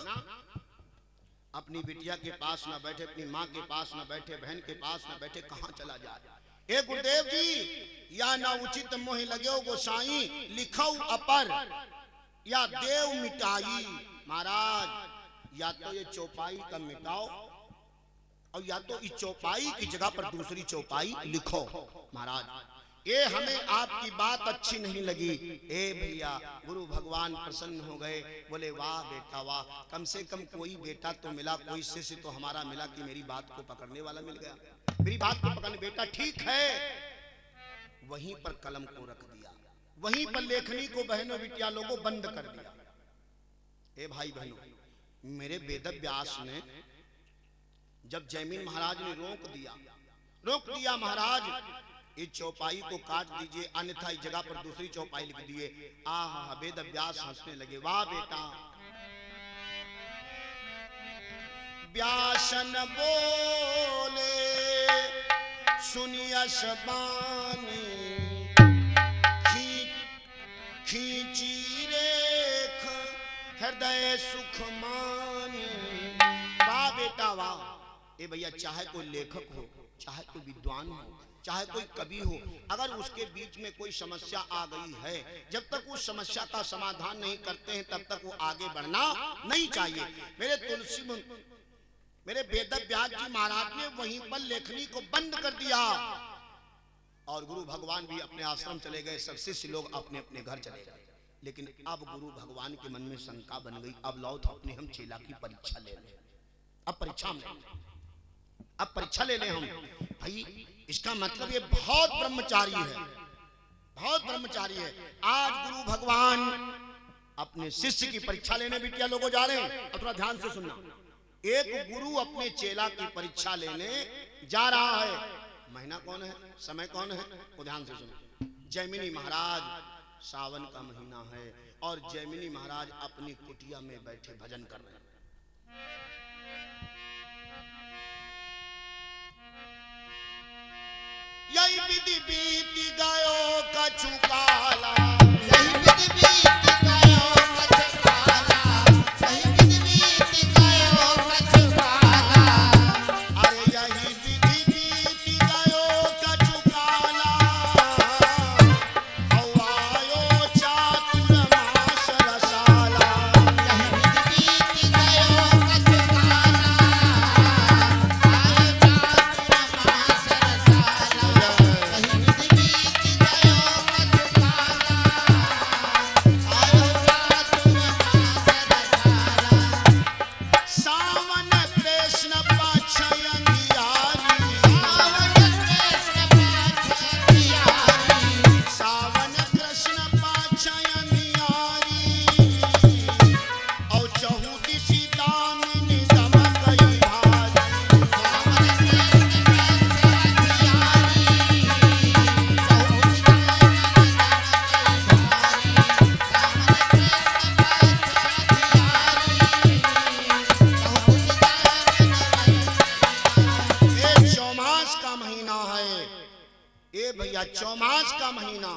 अपनी बिटिया के पास ना बैठे, अपनी माँ के पास ना बैठे, बहन के पास ना बैठे, कहां चला जाए। ए गुरुदेव जी, या ना उचित मोह लगे गोसाई, लिखो अपर या देव मिटाई। महाराज या तो ये चौपाई का मिटाओ और या तो इस चौपाई की जगह पर दूसरी चौपाई लिखो। महाराज ये हमें आपकी बात अच्छी नहीं लगी। ए भैया, गुरु भगवान प्रसन्न हो गए, बोले वाह बेटा वाह, कम से कम कोई बेटा तो मिला, कोई शिष्य तो हमारा मिला कि मेरी बात को पकड़ने वाला मिल गया, मेरी बात को पकड़ने। बेटा ठीक है, वहीं पर कलम को रख दिया, वहीं पर लेखनी को बहनों बिटिया लोगों बंद कर दिया। ए भाई बहनों, मेरे वेद व्यास ने जब जयमिनी महाराज ने रोक दिया महाराज इस चौपाई को काट दीजिए, अन्यथा इस जगह पर दूसरी चौपाई लिख दिए। आहा, वेद व्यास हंसने लगे, वाह बेटा। व्यासन बोले सुनिया सबानी, खींची रेख हृदय सुख मानी। वाह बेटा वाह। ए भैया, चाहे कोई लेखक हो, चाहे कोई विद्वान हो, चाहे कोई कवि हो, अगर उसके बीच में कोई समस्या आ गई है, जब तक उस समस्या का समाधान नहीं करते हैं तब तक वो आगे बढ़ना नहीं चाहिए। मेरे वेद व्यास जी महाराज ने वहीं पर लेखनी को बंद कर दिया और गुरु भगवान भी अपने आश्रम चले गए, सब शिष्य लोग अपने अपने घर चले गए। लेकिन अब गुरु भगवान के मन में शंका बन गई, अब लाओ तो अपने हम चेला की परीक्षा ले लें। अब परीक्षा ले लें हम। भाई इसका मतलब ये बहुत ब्रह्मचारी है, बहुत ब्रह्मचारी है। आज गुरु भगवान अपने शिष्य की परीक्षा लेने बिटिया लोगों जा रहे हैं। और थोड़ा ध्यान से सुनना, एक गुरु अपने चेला की परीक्षा लेने जा रहा है। महीना कौन है, समय कौन है, वो ध्यान से सुनो। जयमिनी महाराज, सावन का महीना है और जयमिनी महाराज अपनी कुटिया में बैठे भजन कर रहे हैं। यही विधि बीती गयो कछु काला, यही विधि बीती गयो कछु काला, यही विधि बीती गयो कछु काला। अरे यही विधि बीती गयो कछु काला, औवायो चातुर्मास रसाला। यही विधि बीती गयो कछु काला, आयो चातुर्मास रसाला। यही विधि बीती गयो कछु काला। भैया चौमास का महीना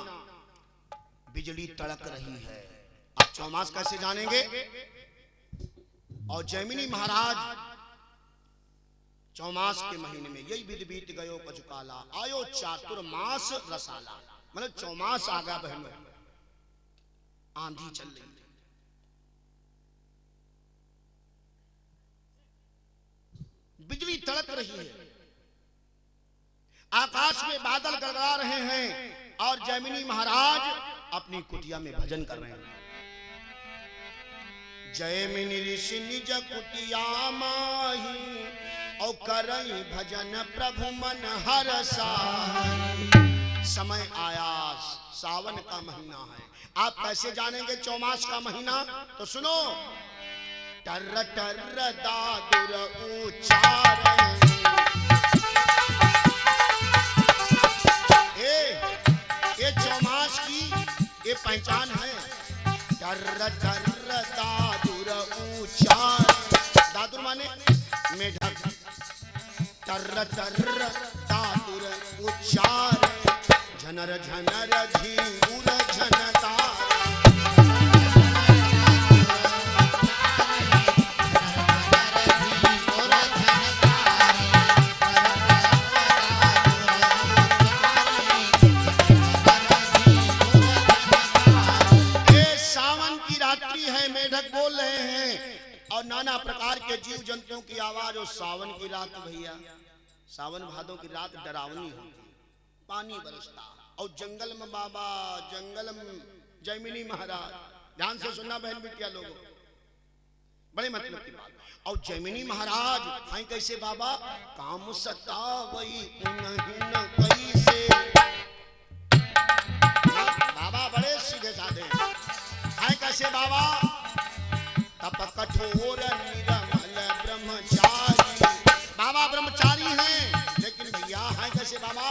बिजली तड़क रही है। आप चौमास कैसे जानेंगे? और जैमिनी महाराज चौमास के महीने में यही विधि बीत गयो कजुकाला आयो चातुर्मास रसाला, मतलब चौमास आ गया बहनों, आंधी चल रही है, बिजली तड़क रही है, आकाश में बादल गड़गड़ा रहे हैं और जैमिनी महाराज अपनी कुटिया में भजन कर रहे हैं। जैमिनी ऋषि निज कुटिया माही और करई भजन प्रभु मन हरसाई। समय आया, सावन का महीना है। आप कैसे जानेंगे चौमास का महीना? तो सुनो, टर टर दादुर उच्चारण, ये चौमास की ये पहचान है। टर टर दादुर उच्चारण, दादुर माने मेढक, टर टर दादुर उच्चारण, झनर झनर झींगुर झनकार। मेढक बोल रहे हैं और नाना प्रकार के जीव जंतुओं की आवाज। और सावन की रात भैया, सावन भादों की रात डरावनी होती, पानी बरसता और जंगल में बाबा, जंगल में जैमिनी महाराज, ध्यान से सुनना बहन बिटिया लोगों, बड़े मतलब की बात। और जैमिनी महाराज हैं कैसे बाबा? काम सतावई उन्हीं न कैसे, बाबा बड़े सीधे साधे हैं कैसे बाबा? तप कठोर निरमल ब्रह्मचारी, बाबा ब्रह्मचारी हैं लेकिन भैया हैं कैसे बाबा?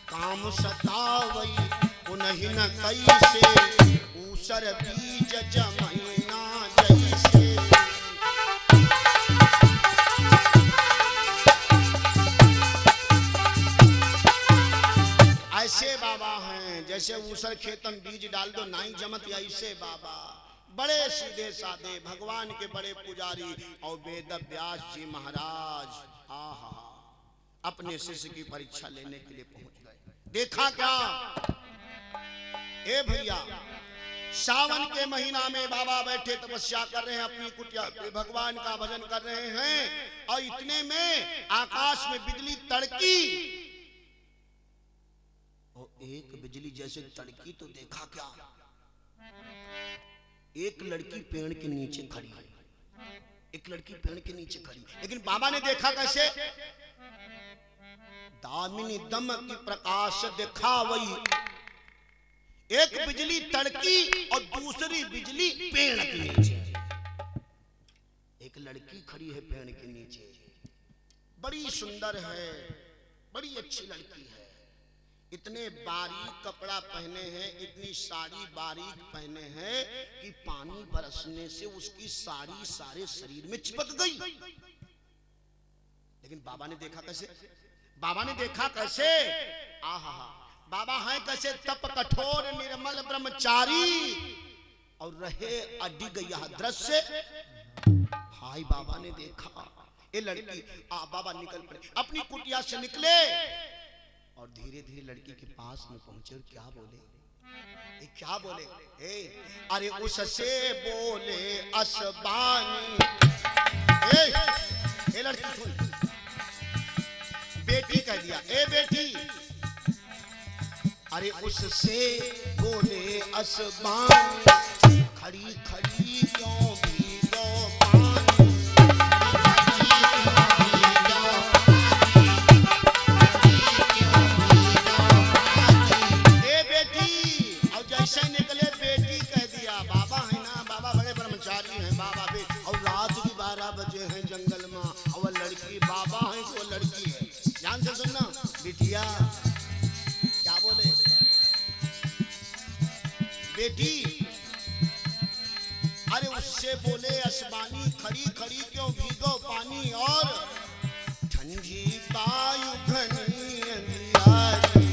काम सतावई उन्हीं न कैसे, ऊसर बीज जमैना जैसे। ऐसे बाबा हैं जैसे ऊसर खेतन बीज डाल दो नाई जमत, ऐसे बाबा बड़े सीधे साधे, भगवान के बड़े पुजारी। और वेद व्यास जी महाराज आहा अपने शिष्य की परीक्षा लेने के लिए पहुंच गए। देखा क्या ए भैया, सावन के महीना में बाबा बैठे तपस्या कर रहे हैं, अपनी कुटिया पे भगवान का भजन कर रहे हैं। और इतने में आकाश में बिजली तड़की, और एक बिजली जैसे तड़की तो देखा क्या, एक लड़की पेड़ के नीचे खड़ी है, एक लड़की पेड़ के नीचे खड़ी। लेकिन बाबा ने देखा कैसे? दामिनी दम की प्रकाश दिखा वही, एक बिजली तड़की और दूसरी बिजली पेड़ के नीचे। एक लड़की खड़ी है पेड़ के नीचे, बड़ी सुंदर है, बड़ी अच्छी लड़की है, इतने बारीक कपड़ा पहने हैं, इतनी साड़ी बारीक पहने हैं कि पानी बरसने से उसकी साड़ी सारे शरीर में चिपक गई। लेकिन बाबा ने देखा कैसे? बाबा ने देखा कैसे? आहा, बाबा हैं कैसे? तप कठोर निर्मल ब्रह्मचारी और रहे अडिग यह दृश्य। हाय बाबा ने देखा ये लड़की, बाबा निकल पड़े, अपनी कुटिया से निकले और धीरे धीरे लड़की के पास में पहुंचे। और क्या बोले? क्या बोले? अरे उससे बोले असबानी, लड़की सुन, बेटी कह दिया, ए बेटी, अरे उससे बोले असबानी, खड़ी खड़ी क्यों भीगो पानी। जैसे निकले बेटी कह दिया, बाबा है ना, बाबा बड़े ब्रह्मचारी हैं बाबा भी, और रात भी 12 बजे हैं जंगल में, और लड़की बाबा है वो लड़की है। ध्यान से सुनना बिटिया, क्या बोले? बेटी, अरे उससे बोले असबानी, खड़ी खड़ी क्यों भीगो पानी, और ठंडी वायु घनी अंधियारी।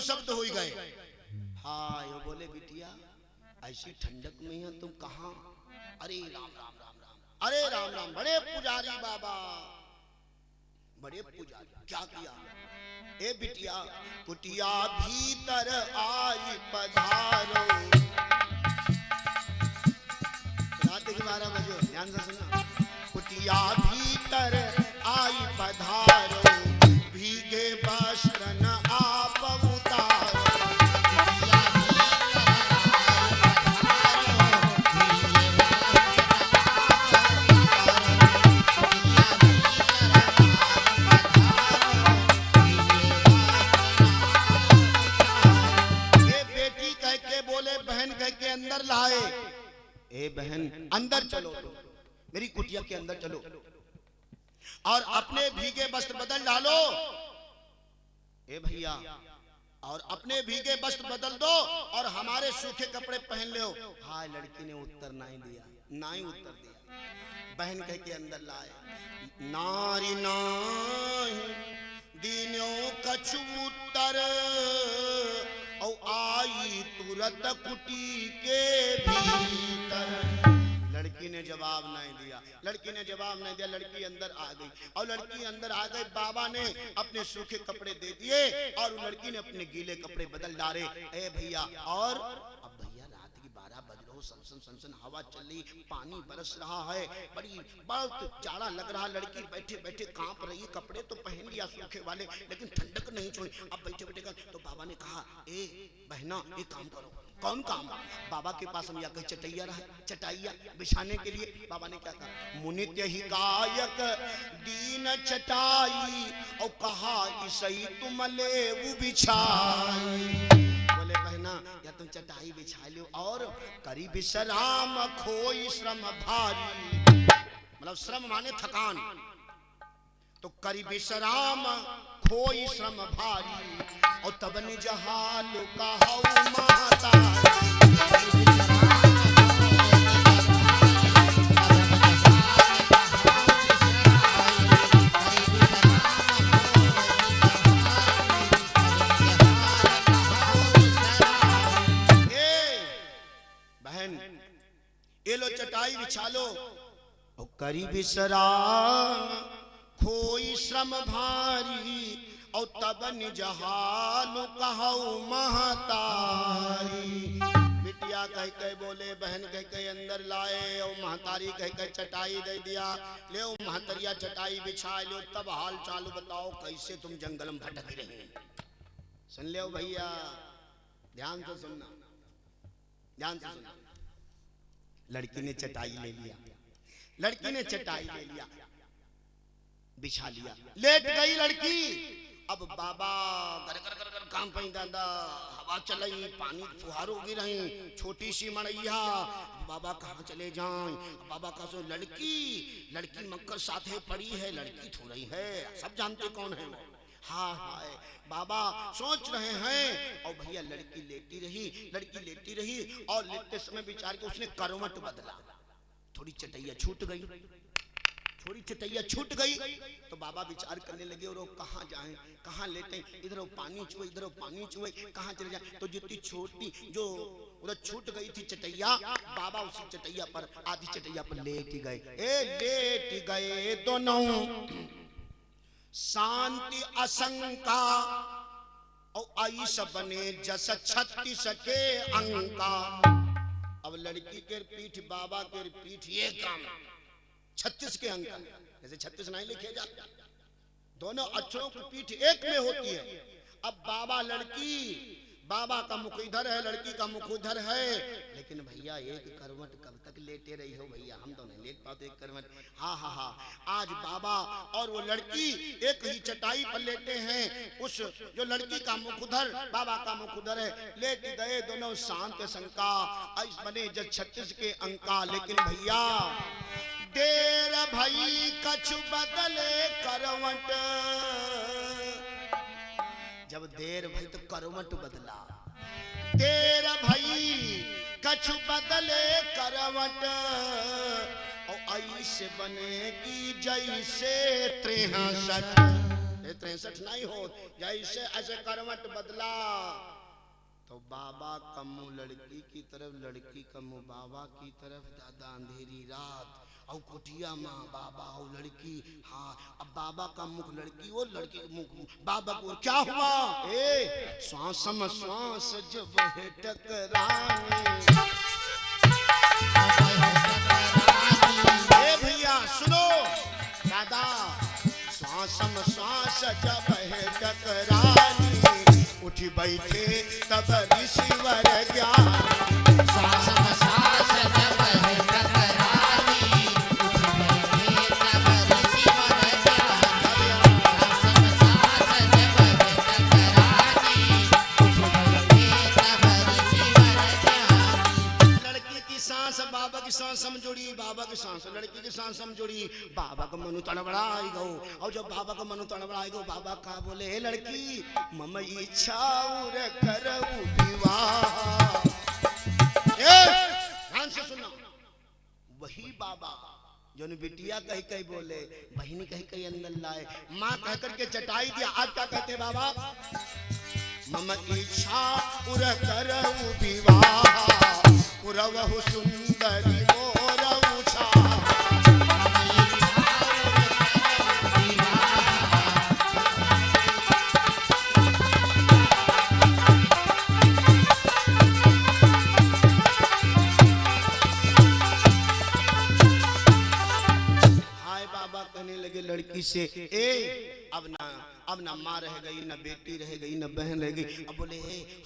शब्द हो गए। हाँ यो बोले बिटिया ऐसी ठंडक में है तुम कहाँ? अरे राम राम राम राम, अरे राम राम, बड़े पुजारी बाबा, बड़े पुजारी, क्या किया? ए बिटिया कुटिया भीतर आई पधारो, रात के 12 बजे, ध्यान से सुनना। कुटिया भीतर आई पधारो, भीगे वस्त्र न आप उतारो। अंदर लाए, ए बहन अंदर चलो, मेरी कुटिया के अंदर चलो और अपने भीगे वस्त्र बदल डालो। ए भैया और अपने भीगे वस्त्र बदल दो और हमारे सूखे कपड़े पहन लो। हाँ लड़की ने उत्तर नहीं दिया, ना ही उत्तर दिया। बहन कह के अंदर लाए, नारी नाही दीनो कछु उत्तर, औ आई तुरंत कुटी के भीतर। लड़की ने जवाब नहीं दिया, लड़की ने जवाब नहीं दिया, लड़की अंदर आ गई और लड़की अंदर आ गई। बाबा ने अपने सूखे कपड़े दे दिए और लड़की ने अपने गीले कपड़े बदल डाले। ए भैया और अब भैया रात की 12 बज रहे हो, सनसन सनसन हवा चल रही, पानी बरस रहा है, बड़ी बहुत जाड़ा लग रहा। लड़की बैठे बैठे कांप रही, कपड़े तो पहन लिया सूखे वाले लेकिन ठंडक नहीं छोड़ी। अब बैठे बैठे तो बाबा ने कहा, ए बहना एक काम करो। कौन काम? बाबा के पास हम जाकर चटैया रहा, चटाइया बिछाने के लिए। बाबा ने क्या कहा, मुनित्य ही गायक दीन चटाई और कहा इसई तुम ले बिछाई। बोले बहना या तुम चटाई बिछा लो और करी विश्राम खोई श्रम भारी, मतलब श्रम माने थकान, तो करी विश्राम खोई श्रम भारी और तब निज हाल कहौ माता। बहन ये लो चटाई बिछा लो और करी विश्राम खोई श्रम भारी और तब निज हाल कहौ महतारी। बिटिया कह कह बोले, बहन कह कह अंदर लाए और महतारी कह कह चटाई दे दिया। ले महतरिया चटाई बिछा लो, तब हाल चालू बताओ कैसे तुम जंगल में भटक रहे। सुन ले भैया, ध्यान से सुनना, ध्यान से सुनना। लड़की ने चटाई ले लिया, लड़की ने चटाई ले लिया, बिछा लिया, लेट गई लड़की। अब बाबा गर गर गर गर काम पे दादा, हवा चलाई, पानी फुहारो गिर रही, छोटी सी मड़ैया। बाबा कहाँ चले जाएं? बाबा कहा सो लड़की, लड़की मक्कर साथे पड़ी है, लड़की थोड़ी है, सब जानते कौन है वो। हाँ हाय बाबा सोच रहे हैं और भैया लड़की लेटी रही, लड़की लेटी रही और लेटते समय विचार के उसने करवट बदला, थोड़ी चटैया छूट गई, थोड़ी चटैया छूट गई। तो बाबा विचार करने लगे और वो कहाँ जाएं, कहाँ लेटें, इधर वो पानी चुए, इधर वो पानी चुए, कहाँ चले जाएं। तो जितनी छोटी जो उधर छूट गई थी चटैया, बाबा उसी चटैया पर, आधी चटैया पर लेट गए। ए लेट गए दोनों शांति असंका और आईस बने जस 36 के अंका। अब लड़की के पीठ, बाबा के पीठ ये काम 36 के अंक, जैसे 36 नहीं लिखे जाते, दोनों अक्षरों की पीठ एक में होती है। अब बाबा लड़की, बाबा का मुख इधर है, लड़की का मुख उधर है, लेकिन भैया एक करवट कब तक लेटे रही हो भैया, हम तो नहीं लेट पाते एक करवट। हाँ हाँ हाँ, आज बाबा और वो लड़की एक ही चटाई पर लेटे हैं। उस जो लड़की का मुख उधर, बाबा का मुख उधर है, लेट गए दोनों शांत शंका, ऐस बने जब 36 के अंका। लेकिन भैया देर भई कछु बदले करवट, जब देर भई तो करवट बदला, देर भई कछु बदले करवट और ऐसे बनेगी जैसे 63। 63 नहीं हो, जैसे ऐसे करवट बदला तो बाबा का मुंह लड़की की तरफ, लड़की का मुंह बाबा की तरफ। दादा अंधेरी रात और कुटिया माँ बाबा और लड़की, हाँ अब बाबा का मुख लड़की और लड़की का मुख बाबा को। क्या हुआ? श्वास में श्वास जब है टकरानी, भैया सुनो दादा, श्वास में श्वास जब है टकरानी, उठ बैठे तब ऋषिवर ज्ञानी। श्वास में श्वास जब है टकरानी, उठ बैठे तब ऋषिवर ज्ञानी। श्वास में श्वास जब है टकरानी, उठ बैठे तब ऋषिवर ज्ञानी। लड़की की सांस बाबा की सांस सम जुड़ी, बाबा की सांस लड़की की सांस सम जुड़ी। बाबा का मनु तड़बड़ाई गो, और जब बाबा का मनु तड़बड़ाई गो, बाबा का बोले हे लड़की मम इच्छा उर करऊ विवाह। ध्यान से सुनना, वही बाबा जो बिटिया कही कही बोले, बहिनी कही कही अंदर लाए, माँ कह करके चटाई दिया। आज क्या कहते बाबा? मम इच्छा उर करऊ विवाह, पुरवहु सुंदरी मोर उछा। लड़की से अब ना माँ रह गई, न बेटी रह गई, न बहन रह गई। अब बोले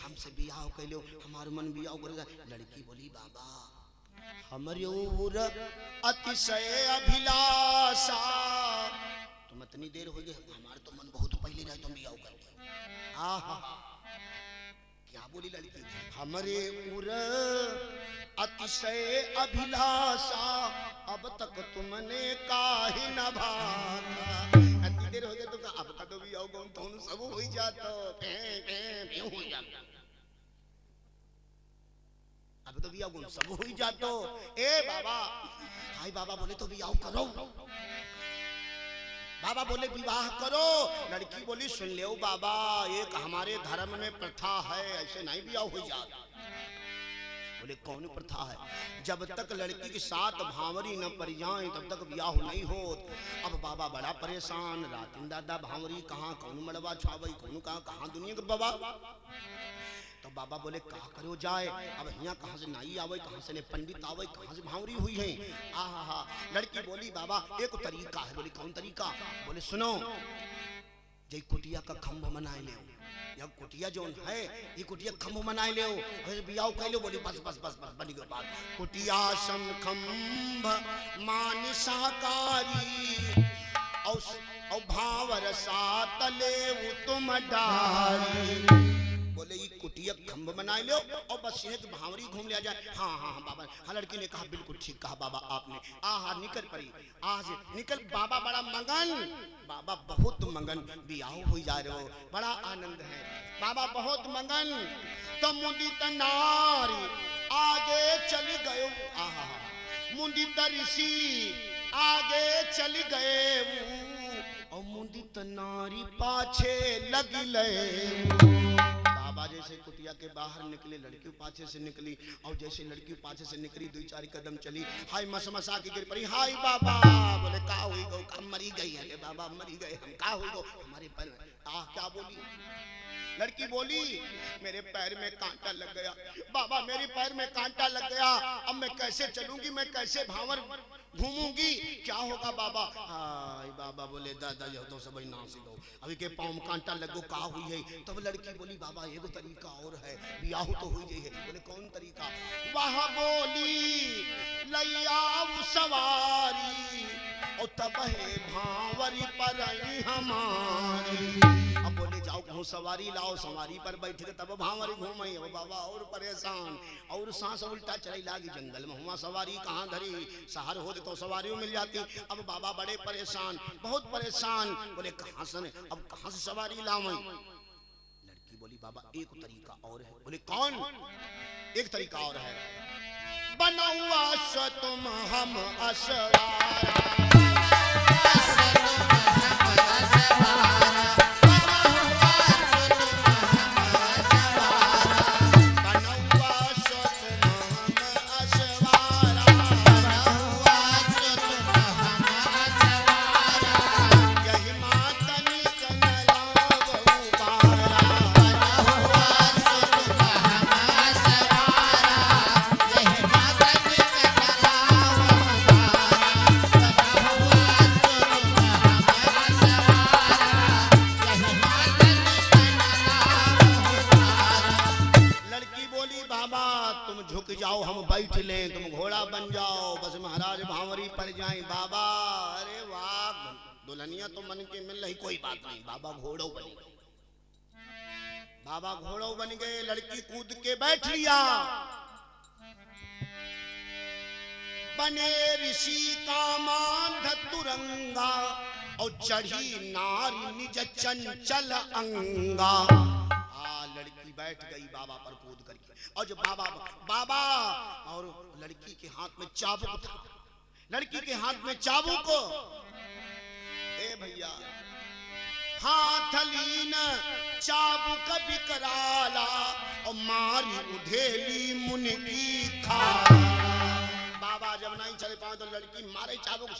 हमसे बियाह कर लो, हमारे मन बियाह करेगा। लड़की बोली बाबा हमारे उर अतिशय अभिलाषा, तुम इतनी देर हो गई, हमारे तो मन बहुत पहले रहे, तुम बियाह कर लो। क्या बोली लड़की? हमारे उर अतिशय अभिलाषा, अब तक तुमने काहे न भागा। इतनी देर हो गई तो अब का तो भी आओ कौन तो सब हो ही जाता, क्यों हो जाता, अब तो भी आओ कौन सब हो ही जाता। ए बाबा, हाय बाबा बोले तो भी आओ करो, बाबा बोले विवाह करो। लड़की बोली सुन ले बाबा, एक हमारे धर्म में प्रथा है, ऐसे नहीं विवाह हो जाता। बोले कौन प्रथा है? जब तक लड़की के साथ भांवरी न पड़ जाए तब तक ब्याह नहीं हो। अब बाबा बड़ा परेशान, रातिन दादा भांवरी कहाँ, कौन मड़वा छावई, कौन कहाँ दुनिया के बाबा। तो बाबा बोले कहा करो जाए, अब यहाँ कहाँ से नाई आवे, कहाँ से ने पंडित आवे, कहाँ से भांवरी हुई है। आहा, लड़की बोली बाबा एक तरीका है। बोली कौन तरीका? बोले सुनो, जय कुटिया का खम्भ मनाए ले, या कुटिया जो है ये कुटिया खम्भ मनाए ले, बियाह कह लो। बोली बस बस बस बस बनी गई बात। कुटिया सम खम्भ मान साकारी, और भावर सातले तुम डारी। बोले ये कुटिया खम्भ बनाए लो और बस ये भावरी घूम लिया जाए। हाँ हाँ हाँ बाबा। हाँ लड़की ने कहा बिल्कुल ठीक कहा बाबा आपने। आहा निकल पड़ी, आज निकल। बाबा बड़ा मगन, बाबा बहुत मगन, बियाह हो जा रहे हो, बड़ा आनंद है। बाबा बहुत मगन। तो मुदित नारी आगे चल गए, आहा मुदित ऋषि आगे चल गए, और मुदित नारी पाछे लगिले। बाबा जैसे कुटिया के बाहर निकले, लड़की पाछे से निकली, और जैसे लड़की पाछे से निकली 2-4 कदम चली, हाय मसमसा के गिर पड़ी। हाय बाबा। बोले का हुई गो? का मरी गई है बाबा, मरी गए हम। का हुई गो? हमारे पैर में। क्या बोली लड़की? बोली मेरे पैर में कांटा लग गया बाबा, मेरे पैर में कांटा लग गया, अब मैं कैसे चलूंगी, मैं कैसे भावर घूमूंगी, क्या होगा बाबा? हाय बाबा। बोले दादा जो तो सब ना सीखो, अभी के पाँव में कांटा लगो, का हुई है? तब लड़की बोली बाबा एगो तरीका और है, बियाह तो हुई है। बोले कौन तरीका? वह बोली लैया सवारी, और तब है भावरी पर हमारी। अब बोले जाओ कहूँ सवारी लाओ, सवारी पर बैठ के तब भावरी घूमई। हो बाबा और परेशान, और सांस उल्टा चली लागी, जंगल में हुआ सवारी कहाँ धरी, शहर हो तो सवारियों मिल जाती। अब बाबा बड़े परेशान, बहुत परेशान। बोले कहाँ से, अब कहाँ से सवारी लाऊं? लड़की बोली बाबा एक तरीका और है। बोले कौन? एक तरीका और है, बनाऊआ सो तुम हम असवारा, बैठ लें, तुम घोड़ा बन जाओ, बस महाराज भांवरी पड़ जाएं। बाबा अरे वाह, दुल्हनिया तो मन के मिल रही, कोई बात नहीं, बाबा घोड़ो बन गए। बाबा घोड़ो बन गए, लड़की कूद के बैठ लिया। बने ऋषि का मान तुरंगा, और चढ़ी नारी निज चंचल अंगा। लड़की बैठ गई बाबा पर कूद करके, और जब बाबा और लड़की के हाथ में चाबुक था, लड़की के हाथ में चाबुक। ए भैया, हाथ लीन चाबुक बिकराला, और मारी उधेली मुनि की खाला। बाबा जब नहीं चले पाए तो लड़की मारे चाबुक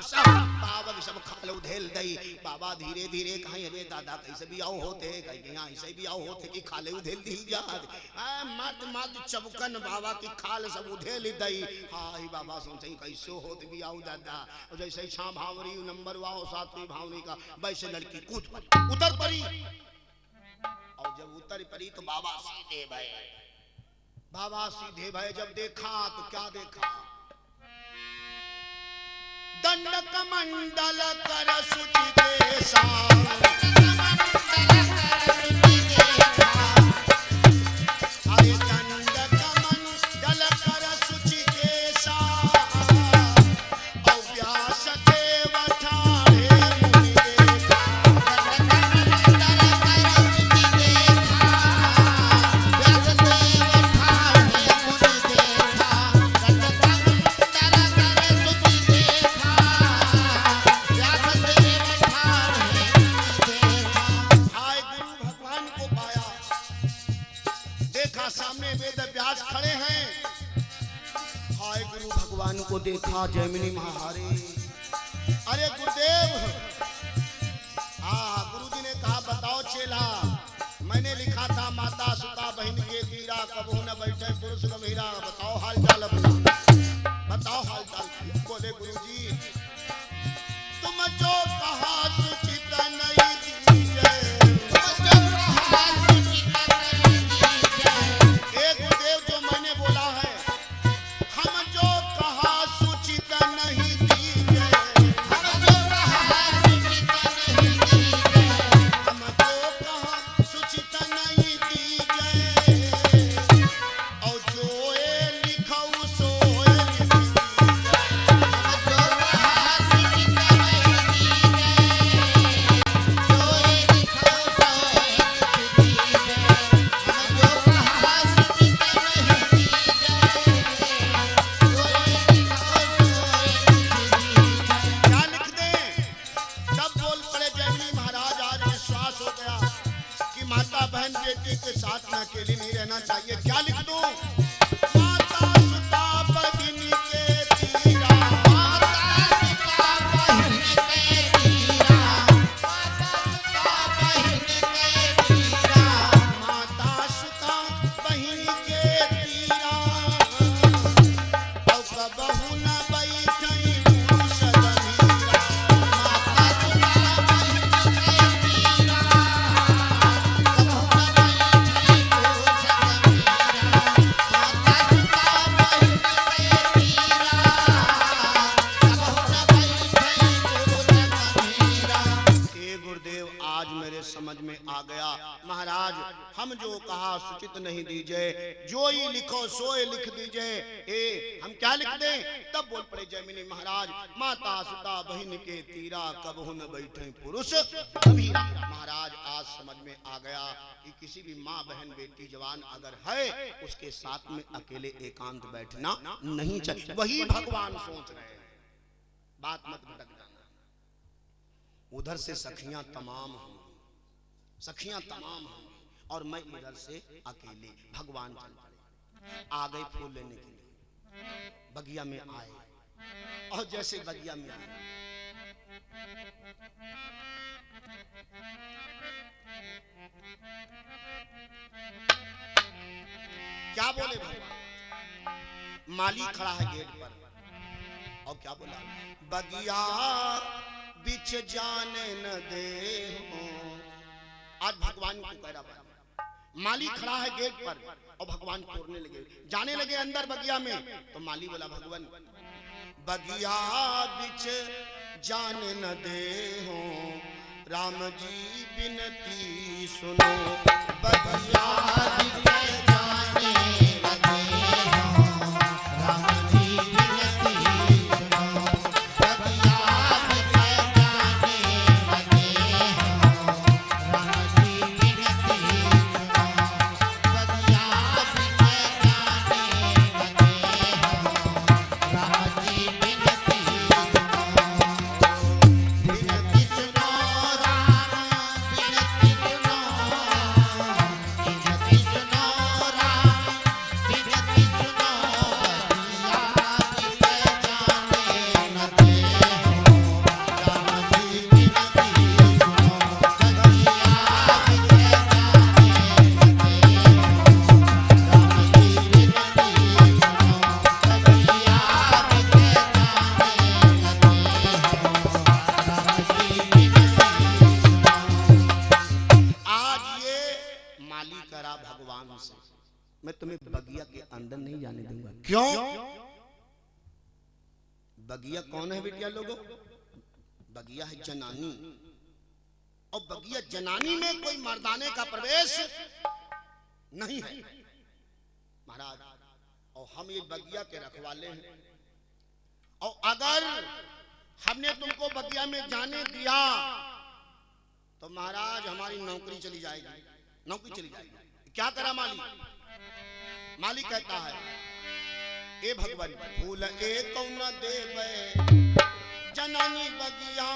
सब बाबा की सब खाल उधेल गई। बाबा धीरे धीरे कहीं, अरे दादा कैसे भी आओ होते, कहीं ऐसे भी आओ होते कि खाले उधेल दी जा। मत चबुकन बाबा की खाल सब उधेल दई। हाय बाबा सोचे कैसे होते भी आओ दादा। और जैसे छा भावरी नंबर वाओ सातवीं भावरी का, वैसे लड़की कूद उतर पड़ी। और जब उतर पड़ी तो बाबा सीधे भय, बाबा सीधे भय। जब देखा तो क्या देखा, दंडक मंडल कर सुचि केसा, अरे दंडक मंडल कर सुचि केसा, और व्यास देव ठाणे मुनि देखा। सामने वेद व्यास खड़े हैं। हाय गुरु भगवान को देखा, जैमिनी महारारे, अरे गुरुदेव। गुरुजी ने कहा बताओ चेला, मैंने लिखा था माता सुता बहन के तीरा, कबहू न बैठे पुरुष गंभीरा। बताओ हाल चाल अपना, बताओ हाल चाल। बोले गुरुजी तुम जो कहा सुचित नहीं दीजिए, के साथ में अकेले नहीं रहना चाहिए। क्या लिख दूं? माता सुता बहिन के तीरा, माता सुता बहिन के तीरा, माता सुता बहिन के तीरा, माता सुता बहिन के तीरा, और कबहू न बैठई पुरुष गंभीरा, माता सुता बहिन के तीरा, समझ में आ गया। महाराज हम जो कहा सूचित नहीं दीजिए, जो ही लिखो सोए लिख दीजिए। हम क्या लिख दें? तब बोल पड़े जैमिनी महाराज, माता सुता बहिन के तीरा, कबहू न बैठे पुरुष गंभीरा। महाराज आज समझ में आ गया कि किसी भी माँ बहन बेटी जवान अगर है, उसके साथ में अकेले एकांत बैठना नहीं चाहिए। वही भगवान सोच रहे हैं, बात मत भटक जाना। उधर से सखियां तमाम होंगी, सखियां तमाम होंगी, और मैं इधर से अकेले। भगवान चल पड़े, आ गए फूल लेने के लिए, बगिया में आए, और जैसे बगिया में आए, क्या बोले भगवान? माली खड़ा है गेट पर, और क्या बोला? बगिया बिछ जाने न दे हो। आज भगवान को कह रहा, माली खड़ा है गेट पर और भगवान तोड़ने लगे, जाने लगे अंदर बगिया में। तो माली बोला भगवान बगिया बिच जान न दे हो, राम जी बिनती सुनो। बगिया बिच जाने न दे हो, राम जी बिनती सुनो। बगिया बिच जाने न दे हो, राम जी बिनती सुनो। बगिया बिच जाने न दे हो, राम जी बिनती सुनो। राम बिनती सुनो, बिनती सुनो, राम बिनती सुनो। बगिया बिच जाने न दे हो, राम जी बिनती सुनो। बगिया बिच जाने न दे हो, राम जी बिनती सुनो। बगिया बिच जाने न दे हो। आज ये माली करा भगवान से, मैं तुम्हें बगिया के अंदर नहीं जाने दूंगा। क्यों? बगिया कौन है बेटिया लोगों? बगिया है जनानी, और बगिया जनानी में कोई मर्दाने का प्रवेश नहीं है महाराज। और हम ये बगिया के रखवाले हैं, और अगर हमने तुमको बगिया में जाने दिया तो महाराज हमारी नौकरी चली जाएगी, नौकरी चली जाएगी। क्या करा माली? माली कहता है ए भगवान फूल एक न देवे, जनानी बगिया